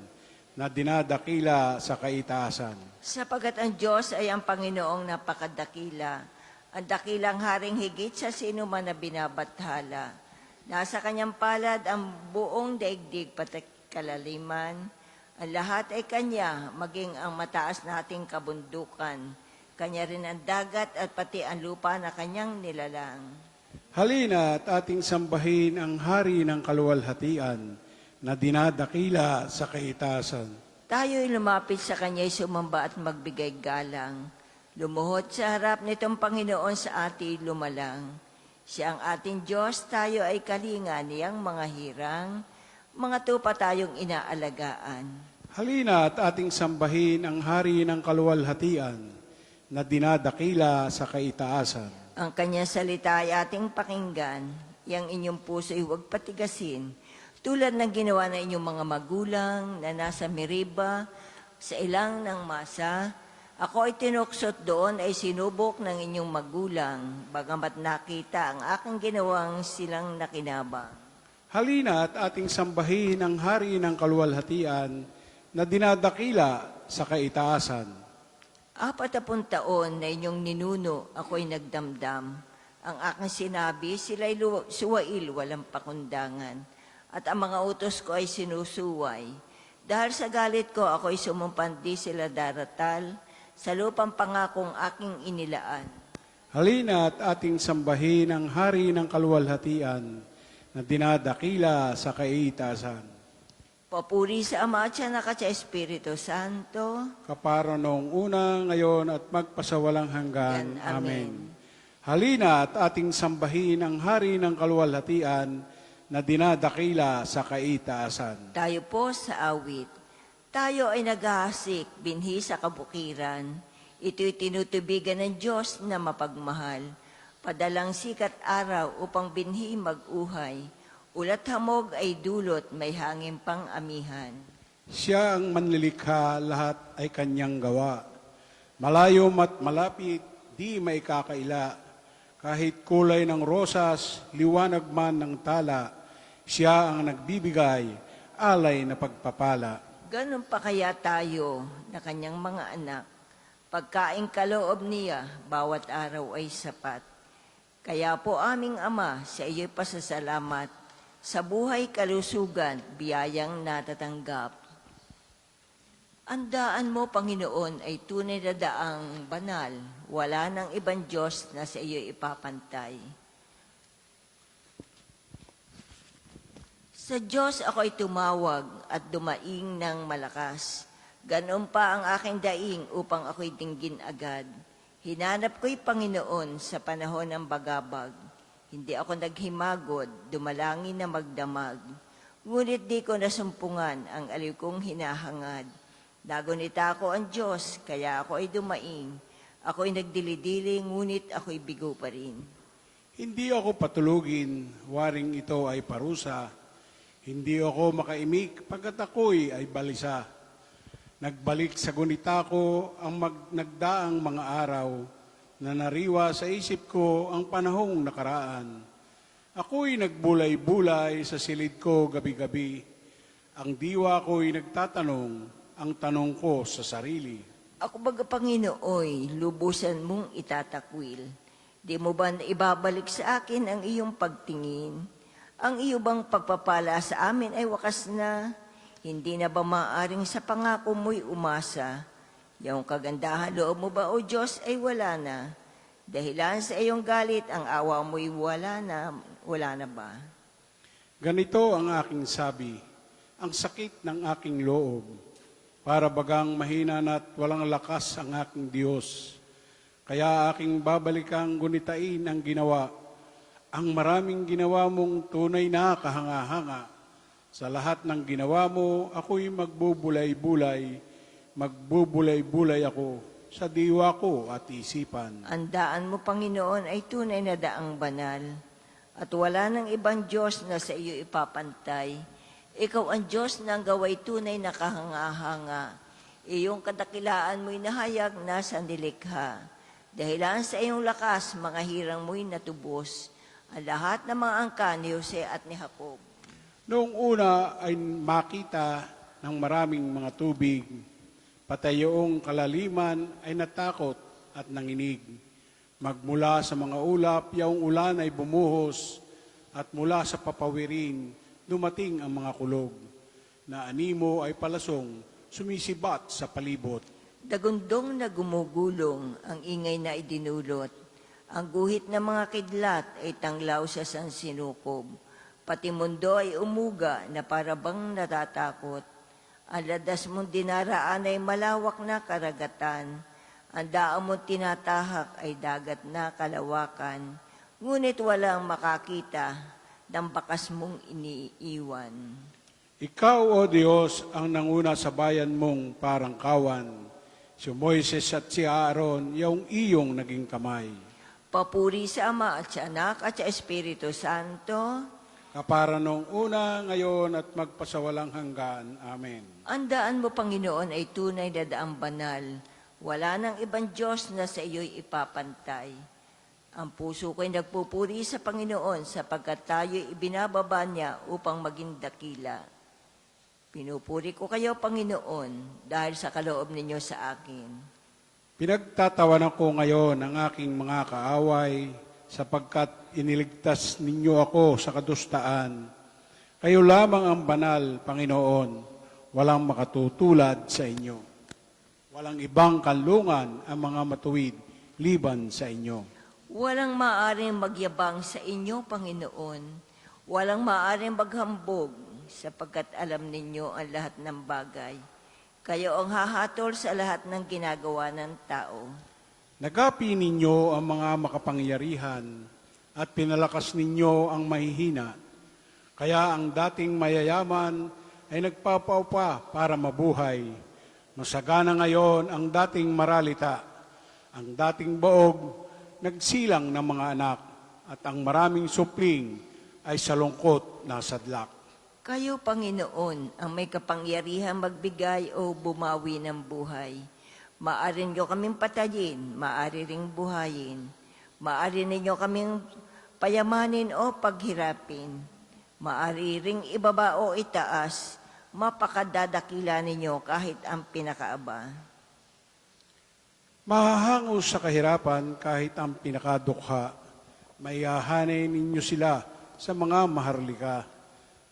na dinadakila sa kaitaasan. Sapagat ang Diyos ay ang Panginoong napakadakila, ang dakilang haring higit sa sino man na binabathala. Nasa kanyang palad ang buong daigdig pati kalaliman. Ang lahat ay kanya, maging ang mataas nating kabundukan. Kanya rin ang dagat at pati ang lupa na kanyang nilalang. Halina at ating sambahin ang hari ng kaluwalhatian na dinadakila sa kaitaasan. Tayo'y lumapit sa kanya'y sumamba at magbigay galang. Lumuhod sa harap nitong Panginoon sa ating lumalang. Siya ang ating Diyos, tayo ay kalinga niyang mga hirang, mga tupa tayong inaalagaan. Halina at ating sambahin ang hari ng kaluwalhatian na dinadakila sa kaitaasan. Ang kanyang salita ay ating pakinggan, yang inyong puso'y huwag patigasin, tulad ng ginawa ng inyong mga magulang na nasa Meriba, sa ilang ng masa. Ako ay tinuksot doon ay sinubok ng inyong magulang, bagamat nakita ang aking ginawang silang nakinabang. Halina at ating sambahin ang hari ng kaluwalhatian na dinadakila sa kaitaasan. 40 taon na inyong ninuno, ako'y nagdamdam. Ang aking sinabi, sila'y suwail, walang pakundangan. At ang mga utos ko ay sinusuway. Dahil sa galit ko, ako'y sumumpandi sila daratal, sa lupang pangakong aking inilaan. Halina at ating sambahin ang hari ng kaluwalhatian na dinadakila sa kaitaasan. Papuri sa Ama at sa Anak at sa Espiritu Santo. Kapara noong una, ngayon at magpasawalang hanggan. Yan, amen. Halina at ating sambahin ang hari ng kaluwalhatian na dinadakila sa kaitaasan. Tayo po sa awit. Tayo ay naghahasik, binhi sa kabukiran. Ito'y tinutubigan ng Diyos na mapagmahal. Padalang sikat araw upang binhi mag-uhay. Ulat hamog ay dulot, may hangin pang amihan. Siya ang manlilikha, lahat ay kanyang gawa. Malayo at malapit, di may kakaila. Kahit kulay ng rosas, liwanag man ng tala, siya ang nagbibigay, alay na pagpapala. Ganun pa kaya tayo na kanyang mga anak. Pagkaing kaloob niya, bawat araw ay sapat. Kaya po aming Ama, sa iyo'y pasasalamat. Sa buhay kalusugan, biyayang natatanggap. Ang daan mo, Panginoon, ay tunay na daang banal. Wala nang ibang Diyos na sa iyo ipapantay. Sa Diyos ako ay tumawag at dumaing ng malakas. Ganon pa ang aking daing upang ako'y dinggin agad. Hinanap ko'y Panginoon sa panahon ng bagabag. Hindi ako naghimagod, dumalangin na magdamag. Ngunit di ko nasumpungan ang aliw kong hinahangad. Nagunita ko ang Diyos, kaya ako ay dumaing. Ako'y nagdilidili, ngunit ako'y bigo pa rin. Hindi ako patulugin, waring ito ay parusa. Hindi ako makaimik, pagkat ako'y ay balisa. Nagbalik sa gunita ko ang nagdaang mga araw, na nariwa sa isip ko ang panahong nakaraan. Ako'y nagbulay-bulay sa silid ko gabi-gabi. Ang diwa ko'y nagtatanong, ang tanong ko sa sarili. Ako baga Panginooy, lubusan mong itatakwil. Di mo ba ibabalik sa akin ang iyong pagtingin? Ang iyo bang pagpapala sa amin ay wakas na? Hindi na ba maaring sa pangako mo'y umasa? Yung kagandahan loob mo ba, O Diyos, ay wala na. Dahilan sa iyong galit, ang awa mo'y wala na ba? Ganito ang aking sabi, ang sakit ng aking loob, para bagang mahina na't walang lakas ang aking Diyos. Kaya aking babalikang gunitain ang ginawa, ang maraming ginawa mong tunay na kahanga-hanga. Sa lahat ng ginawa mo, ako'y magbubulay-bulay ako sa diwa ko at isipan. Ang daan mo, Panginoon, ay tunay na daang banal. At wala nang ibang Diyos na sa iyo ipapantay. Ikaw ang Diyos na ang gaway tunay na kahanga-hanga. Iyong kadakilaan mo'y nahayag na sa nilikha. Dahilan sa iyong lakas, mga hirang mo'y natubos. Ang lahat ng mga angka ni Jose at ni Jacob. Noong una ay makita ng maraming mga tubig, patay yung kalaliman ay natakot at nanginig. Magmula sa mga ulap, yaong ulan ay bumuhos, at mula sa papawirin, dumating ang mga kulog. Na animo ay palasong, sumisibat sa palibot. Dagundong na gumugulong ang ingay na idinulot. Ang guhit ng mga kidlat ay tanglaw sa sansinukob. Pati mundo ay umuga na parabang natatakot. Ang ladas mong dinaraan ay malawak na karagatan. Ang daan mong tinatahak ay dagat na kalawakan. Ngunit walang makakita ng bakas mong iniiwan. Ikaw, O Diyos, ang nanguna sa bayan mong parang kawan. Si Moises at si Aaron, yung iyong naging kamay. Papuri sa Ama at sa Anak at sa Espiritu Santo. Kapara nung una, ngayon at magpasawalang hanggan. Amen. Ang daan mo, Panginoon, ay tunay na daang banal. Wala nang ibang Diyos na sa iyo'y ipapantay. Ang puso ko'y nagpupuri sa Panginoon sapagkat tayo'y ibinababa niya upang maging dakila. Pinupuri ko kayo, Panginoon, dahil sa kaloob ninyo sa akin. Pinagtatawanan ko ngayon ang aking mga kaaway sapagkat iniligtas ninyo ako sa kadustaan. Kayo lamang ang banal, Panginoon, walang makatutulad sa inyo. Walang ibang kanlungan ang mga matuwid liban sa inyo. Walang maaring magyabang sa inyo, Panginoon. Walang maaring maghambog sapagkat alam ninyo ang lahat ng bagay. Kayo ang hahatol sa lahat ng ginagawa ng tao. Nagapi ninyo ang mga makapangyarihan at pinalakas ninyo ang mahihina. Kaya ang dating mayayaman ay nagpapaupa para mabuhay. Masagana ngayon ang dating maralita. Ang dating baog, nagsilang ng mga anak. At ang maraming supling ay sa lungkot na sadlak. Kayo, Panginoon, ang may kapangyarihan magbigay o bumawi ng buhay. Maaari niyo kaming patayin, maaari ring buhayin. Maaari ninyo kaming payamanin o paghirapin. Maaari ring ibaba o itaas. Mapakadadakila ninyo kahit ang pinakaaba. Mahahango sa kahirapan kahit ang pinakadukha. Maihahanay ninyo sila sa mga maharlika.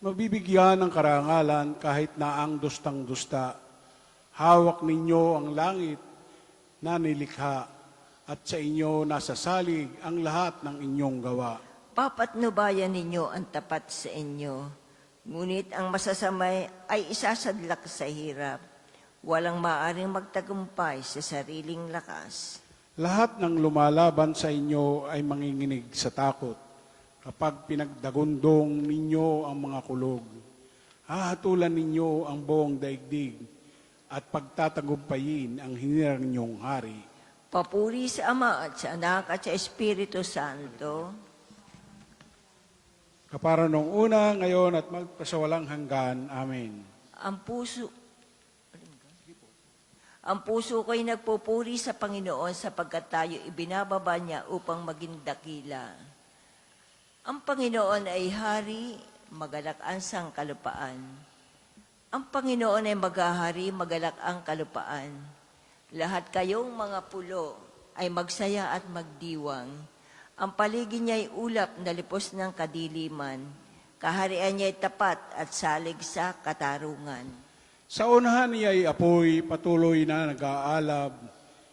Mabibigyan ng karangalan kahit na ang dustang-dusta. Hawak ninyo ang langit na nilikha at sa inyo nasasalig ang lahat ng inyong gawa. Papatnubayan ninyo ang tapat sa inyo. Ngunit ang masasamay ay isasadlak sa hirap. Walang maaring magtagumpay sa sariling lakas. Lahat ng lumalaban sa inyo ay manginginig sa takot kapag pinagdagundong ninyo ang mga kulog. Hahatulan ninyo ang buong daigdig at pagtatagumpayin ang hinirang ninyong hari. Papuri sa Ama at sa Anak at sa Espiritu Santo. Kapara nung una, ngayon at magpasawalang hanggan. Amen. Ang puso ko'y nagpupuri sa Panginoon sapagkat tayo ibinababa niya upang maging dakila. Ang Panginoon ay hari, magalak ang sangkalupaan. Ang Panginoon ay maghahari, magalak ang kalupaan. Lahat kayong mga pulo ay magsaya at magdiwang. Ang paligid niya ay ulap na lipos ng kadiliman. Kaharian niya ay tapat at salig sa katarungan. Sa unahan niya ay apoy, patuloy na nag-aalab.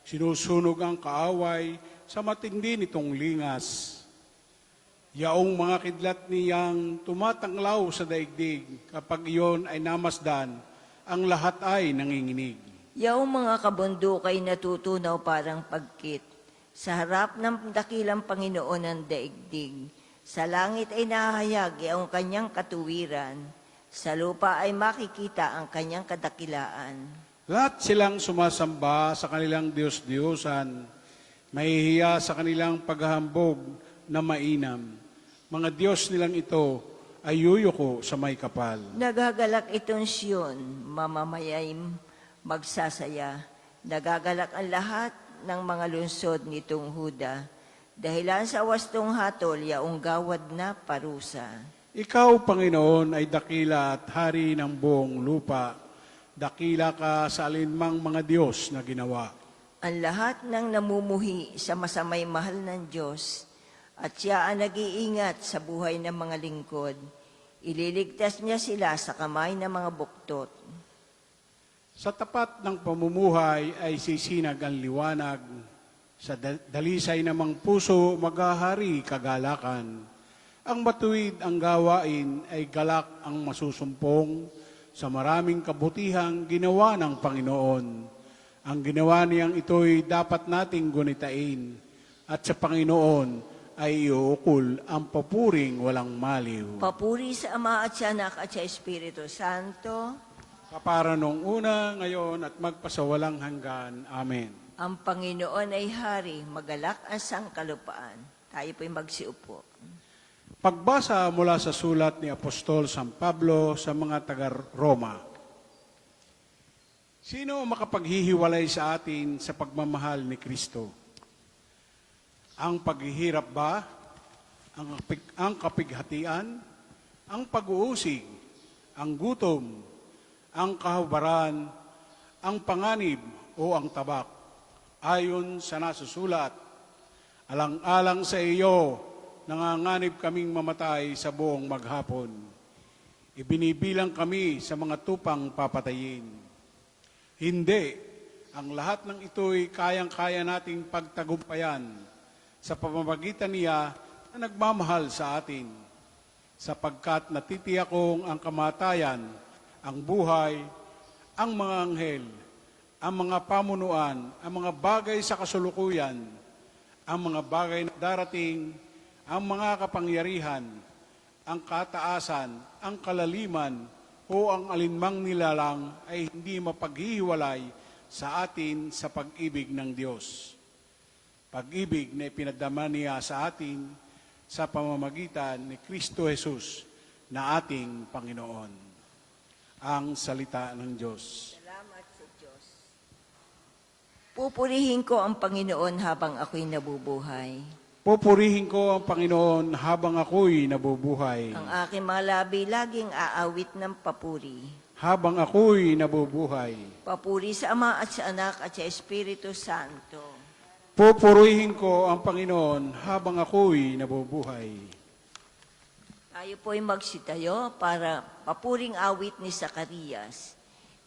Sinusunog ang kaaway sa matindi nitong lingas. Yaong mga kidlat niyang tumatanglaw sa daigdig, kapag iyon ay namasdan, ang lahat ay nanginginig. Yaong mga kabundok ay natutunaw parang pagkit. Sa harap ng dakilang Panginoon ng daigdig, sa langit ay nahayag ang kanyang katuwiran. Sa lupa ay makikita ang kanyang kadakilaan. Lahat silang sumasamba sa kanilang Diyos-Diyosan, mahihiya sa kanilang paghahambog na mainam. Mga Diyos nilang ito ay yuyuko sa may kapal. Nagagalak itong Siyon, magsasaya. Nagagalak ang lahat ng mga lungsod nitong Huda. Dahilan sa wastong hatol, yaong gawad na parusa. Ikaw, Panginoon, ay dakila at hari ng buong lupa. Dakila ka sa alinmang mga Diyos na ginawa. Ang lahat ng namumuhi sa masamay mahal ng Diyos at siya ang nag-iingat sa buhay ng mga lingkod. Ililigtas niya sila sa kamay ng mga buktot. Sa tapat ng pamumuhay ay sisinag ang liwanag. Sa dalisay namang puso maghahari kagalakan. Ang matuwid ang gawain ay galak ang masusumpong sa maraming kabutihang ginawa ng Panginoon. Ang ginawa niyang ito'y dapat nating gunitain at sa Panginoon ay iuukol ang papuring walang maliw. Papuri sa Ama at sa Anak at sa Espiritu Santo. Kapara nung una, ngayon at magpasawalang hanggan. Amen. Ang Panginoon ay hari, magalak ang sangkalupaan. Tayo po'y magsiupo. Pagbasa mula sa sulat ni Apostol San Pablo sa mga taga-Roma. Sino makapaghihiwalay sa atin sa pagmamahal ni Kristo? Ang paghihirap ba? Ang kapighatian? Ang pag-uusig? Ang gutom? Ang kahubaran? Ang panganib o ang tabak? Ayon sa nasusulat, alang-alang sa iyo, nanganganib kaming mamatay sa buong maghapon. Ibinibilang kami sa mga tupang papatayin. Hindi, ang lahat ng ito'y kayang-kaya nating pagtagumpayan sa pamamagitan niya na nagmamahal sa atin, sapagkat natitiyak kong ang kamatayan, ang buhay, ang mga anghel, ang mga pamunuan, ang mga bagay sa kasulukuyan, ang mga bagay na darating, ang mga kapangyarihan, ang kataasan, ang kalaliman, o ang alinmang nilalang ay hindi mapaghihiwalay sa atin sa pag-ibig ng Diyos. Pag-ibig na ipinadama niya sa atin sa pamamagitan ni Kristo Jesus na ating Panginoon. Ang salita ng Diyos. Salamat sa Diyos. Pupurihin ko ang Panginoon habang ako'y nabubuhay. Pupurihin ko ang Panginoon habang ako'y nabubuhay. Ang aking mga labi laging aawit ng papuri. Habang ako'y nabubuhay. Papuri sa Ama at sa Anak at sa Espiritu Santo. Pupurihin ko ang Panginoon habang ako'y nabubuhay. Tayo po'y magsitayo para papuring awit ni Zacarias.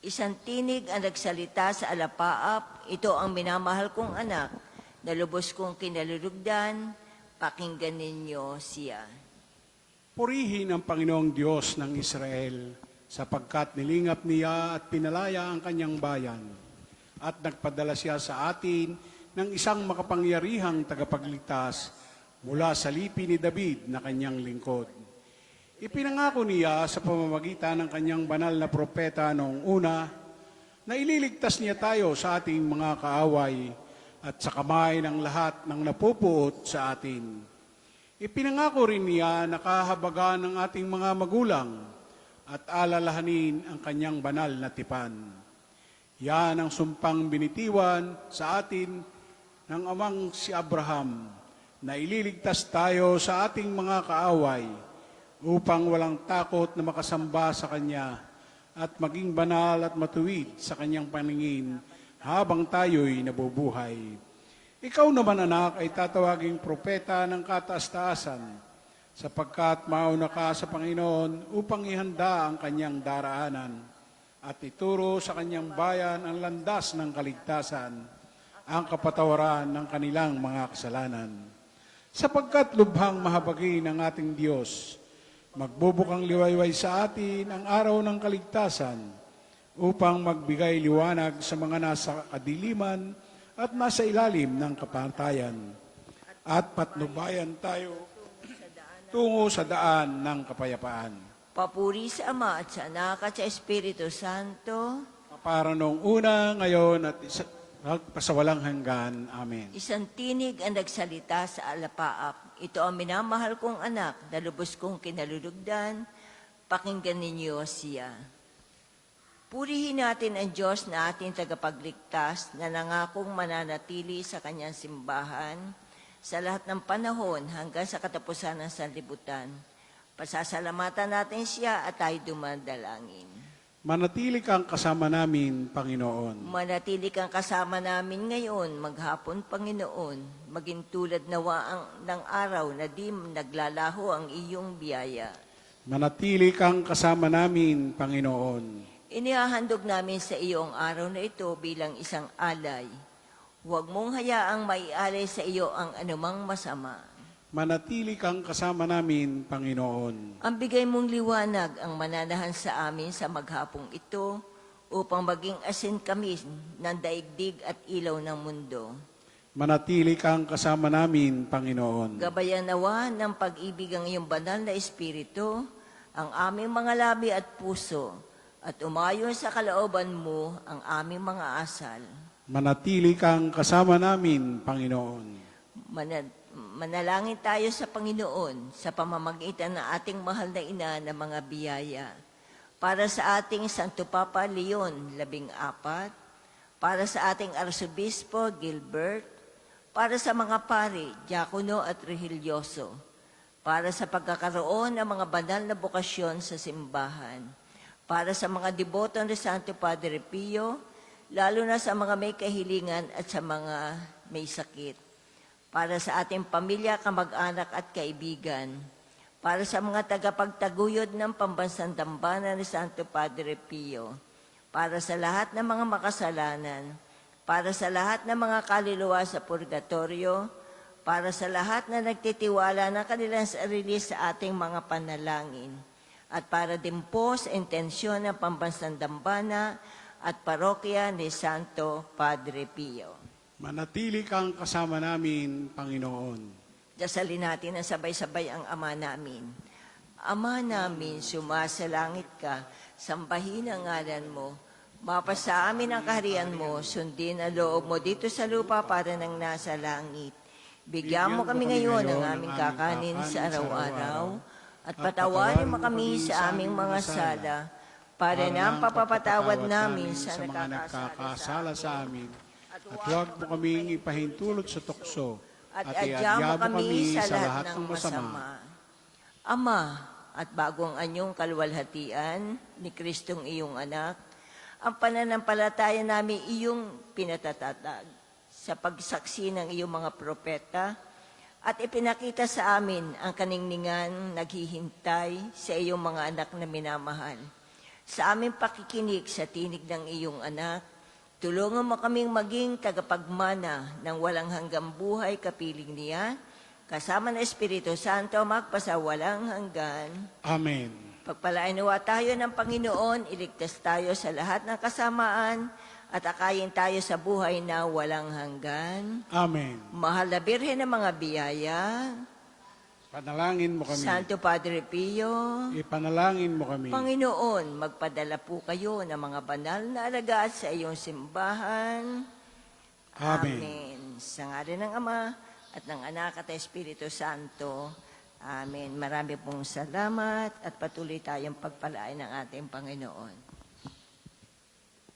Isang tinig ang nagsalita sa alapaap, ito ang minamahal kong anak, na lubos kong kinalulugdan, pakinggan ninyo siya. Purihin ang Panginoong Diyos ng Israel, sapagkat nilingap niya at pinalaya ang kanyang bayan, at nagpadala siya sa atin ng isang makapangyarihang tagapagligtas mula sa lipi ni David na kanyang lingkod. Ipinangako niya sa pamamagitan ng kanyang banal na propeta noong una na ililigtas niya tayo sa ating mga kaaway at sa kamay ng lahat ng napupuot sa atin. Ipinangako rin niya na kahabagan ng ating mga magulang at alalahanin ang kanyang banal na tipan. Yan ang sumpang binitiwan sa atin ng amang si Abraham na ililigtas tayo sa ating mga kaaway upang walang takot na makasamba sa Kanya at maging banal at matuwid sa Kanyang paningin habang tayo'y nabubuhay. Ikaw naman, anak, ay tatawaging propeta ng kataas-taasan, sapagkat mauna ka sa Panginoon upang ihanda ang Kanyang daraanan at ituro sa Kanyang bayan ang landas ng kaligtasan, ang kapatawaran ng kanilang mga kasalanan. Sapagkat lubhang mahabagin ang ating Diyos, magbubukang liwayway sa atin ang araw ng kaligtasan upang magbigay liwanag sa mga nasa kadiliman at nasa ilalim ng kapantayan at patnubayan tayo tungo sa daan ng kapayapaan. Papuri sa Ama at sa Anak at sa Espiritu Santo. Para noong una, ngayon at pasawalang hanggan. Amen. Isang tinig ang nagsalita sa alapaap. Ito ang minamahal kong anak, na lubos kong kinalulugdan. Pakinggan ninyo siya. Purihin natin ang Diyos na ating tagapagligtas na nangakong mananatili sa kanyang simbahan sa lahat ng panahon hanggang sa katapusan ng sanlibutan. Pasasalamatan natin siya at tayo dumadalangin. Manatili kang kasama namin, Panginoon. Manatili kang kasama namin ngayon, maghapon, Panginoon, maging tulad nawa ng araw na di naglalaho ang iyong biyaya. Manatili kang kasama namin, Panginoon. Inihahandog namin sa iyo ang araw na ito bilang isang alay. Huwag mong hayaang maialay sa iyo ang anumang masama. Manatili kang kasama namin, Panginoon. Ang bigay mong liwanag ang mananahan sa amin sa maghapong ito upang maging asin kami ng daigdig at ilaw ng mundo. Manatili kang kasama namin, Panginoon. Gabayan nawa ng pag-ibig ang iyong banal na Espiritu, ang aming mga labi at puso, at umayon sa kalooban mo ang aming mga asal. Manatili kang kasama namin, Panginoon. Manalangin tayo sa Panginoon sa pamamagitan ng ating mahal na ina ng mga biyaya. Para sa ating Santo Papa Leon, 14, para sa ating Arsobispo Gilbert, para sa mga pari, diakono at religyoso, para sa pagkakaroon ng mga banal na bokasyon sa simbahan, para sa mga deboto ni Santo Padre Pio, lalo na sa mga may kahilingan at sa mga may sakit, para sa ating pamilya, kamag-anak at kaibigan, para sa mga tagapagtaguyod ng pambansang dambana ni Santo Padre Pio, para sa lahat ng mga makasalanan, para sa lahat ng mga kaluluwa sa purgatorio, para sa lahat na nagtitiwala ng kanilang sarili sa ating mga panalangin, at para din po sa intensyon ng pambansang dambana at parokya ni Santo Padre Pio. Manatili kang kasama namin, Panginoon. Dasalin natin ang sabay-sabay ang Ama namin. Ama namin, sumasalangit ka, sambahin ang ngalan mo. Mapasa amin ang kaharian mo, sundin ang loob mo dito sa lupa para nang nasa langit. Bigyan mo kami ngayon ng aming kakanin sa araw-araw, at patawarin mo kami sa aming mga sala, para na ang papapatawad namin sa mga nagkakasala sa amin. At huwag mo kaming ipahintulot sa tukso, at iadya adya mo mo kami sa lahat ng masama. Ama, at bago ang anyong kalwalhatian ni Kristong iyong anak, ang pananampalataya namin iyong pinatatatag sa pagsaksi ng iyong mga propeta, at ipinakita sa amin ang kaningningan naghihintay sa iyong mga anak na minamahal. Sa aming pakikinig sa tinig ng iyong anak, tulungan mo kaming maging tagapagmana ng walang hanggang buhay kapiling niya, kasama ng Espiritu Santo magpasawalang hanggan. Amen. Pagpalain nawa tayo ng Panginoon, iligtas tayo sa lahat ng kasamaan, at akayin tayo sa buhay na walang hanggan. Amen. Mahal na Birhen ng mga biyaya, Panalangin mo kami. Santo Padre Pio, Ipanalangin mo kami. Panginoon, magpadala po kayo ng mga banal na alagad sa iyong simbahan. Amen. Sa ngalan ng Ama at ng Anak at Espiritu Santo. Amen. Marami pong salamat at patuloy tayong pagpalain ng ating Panginoon.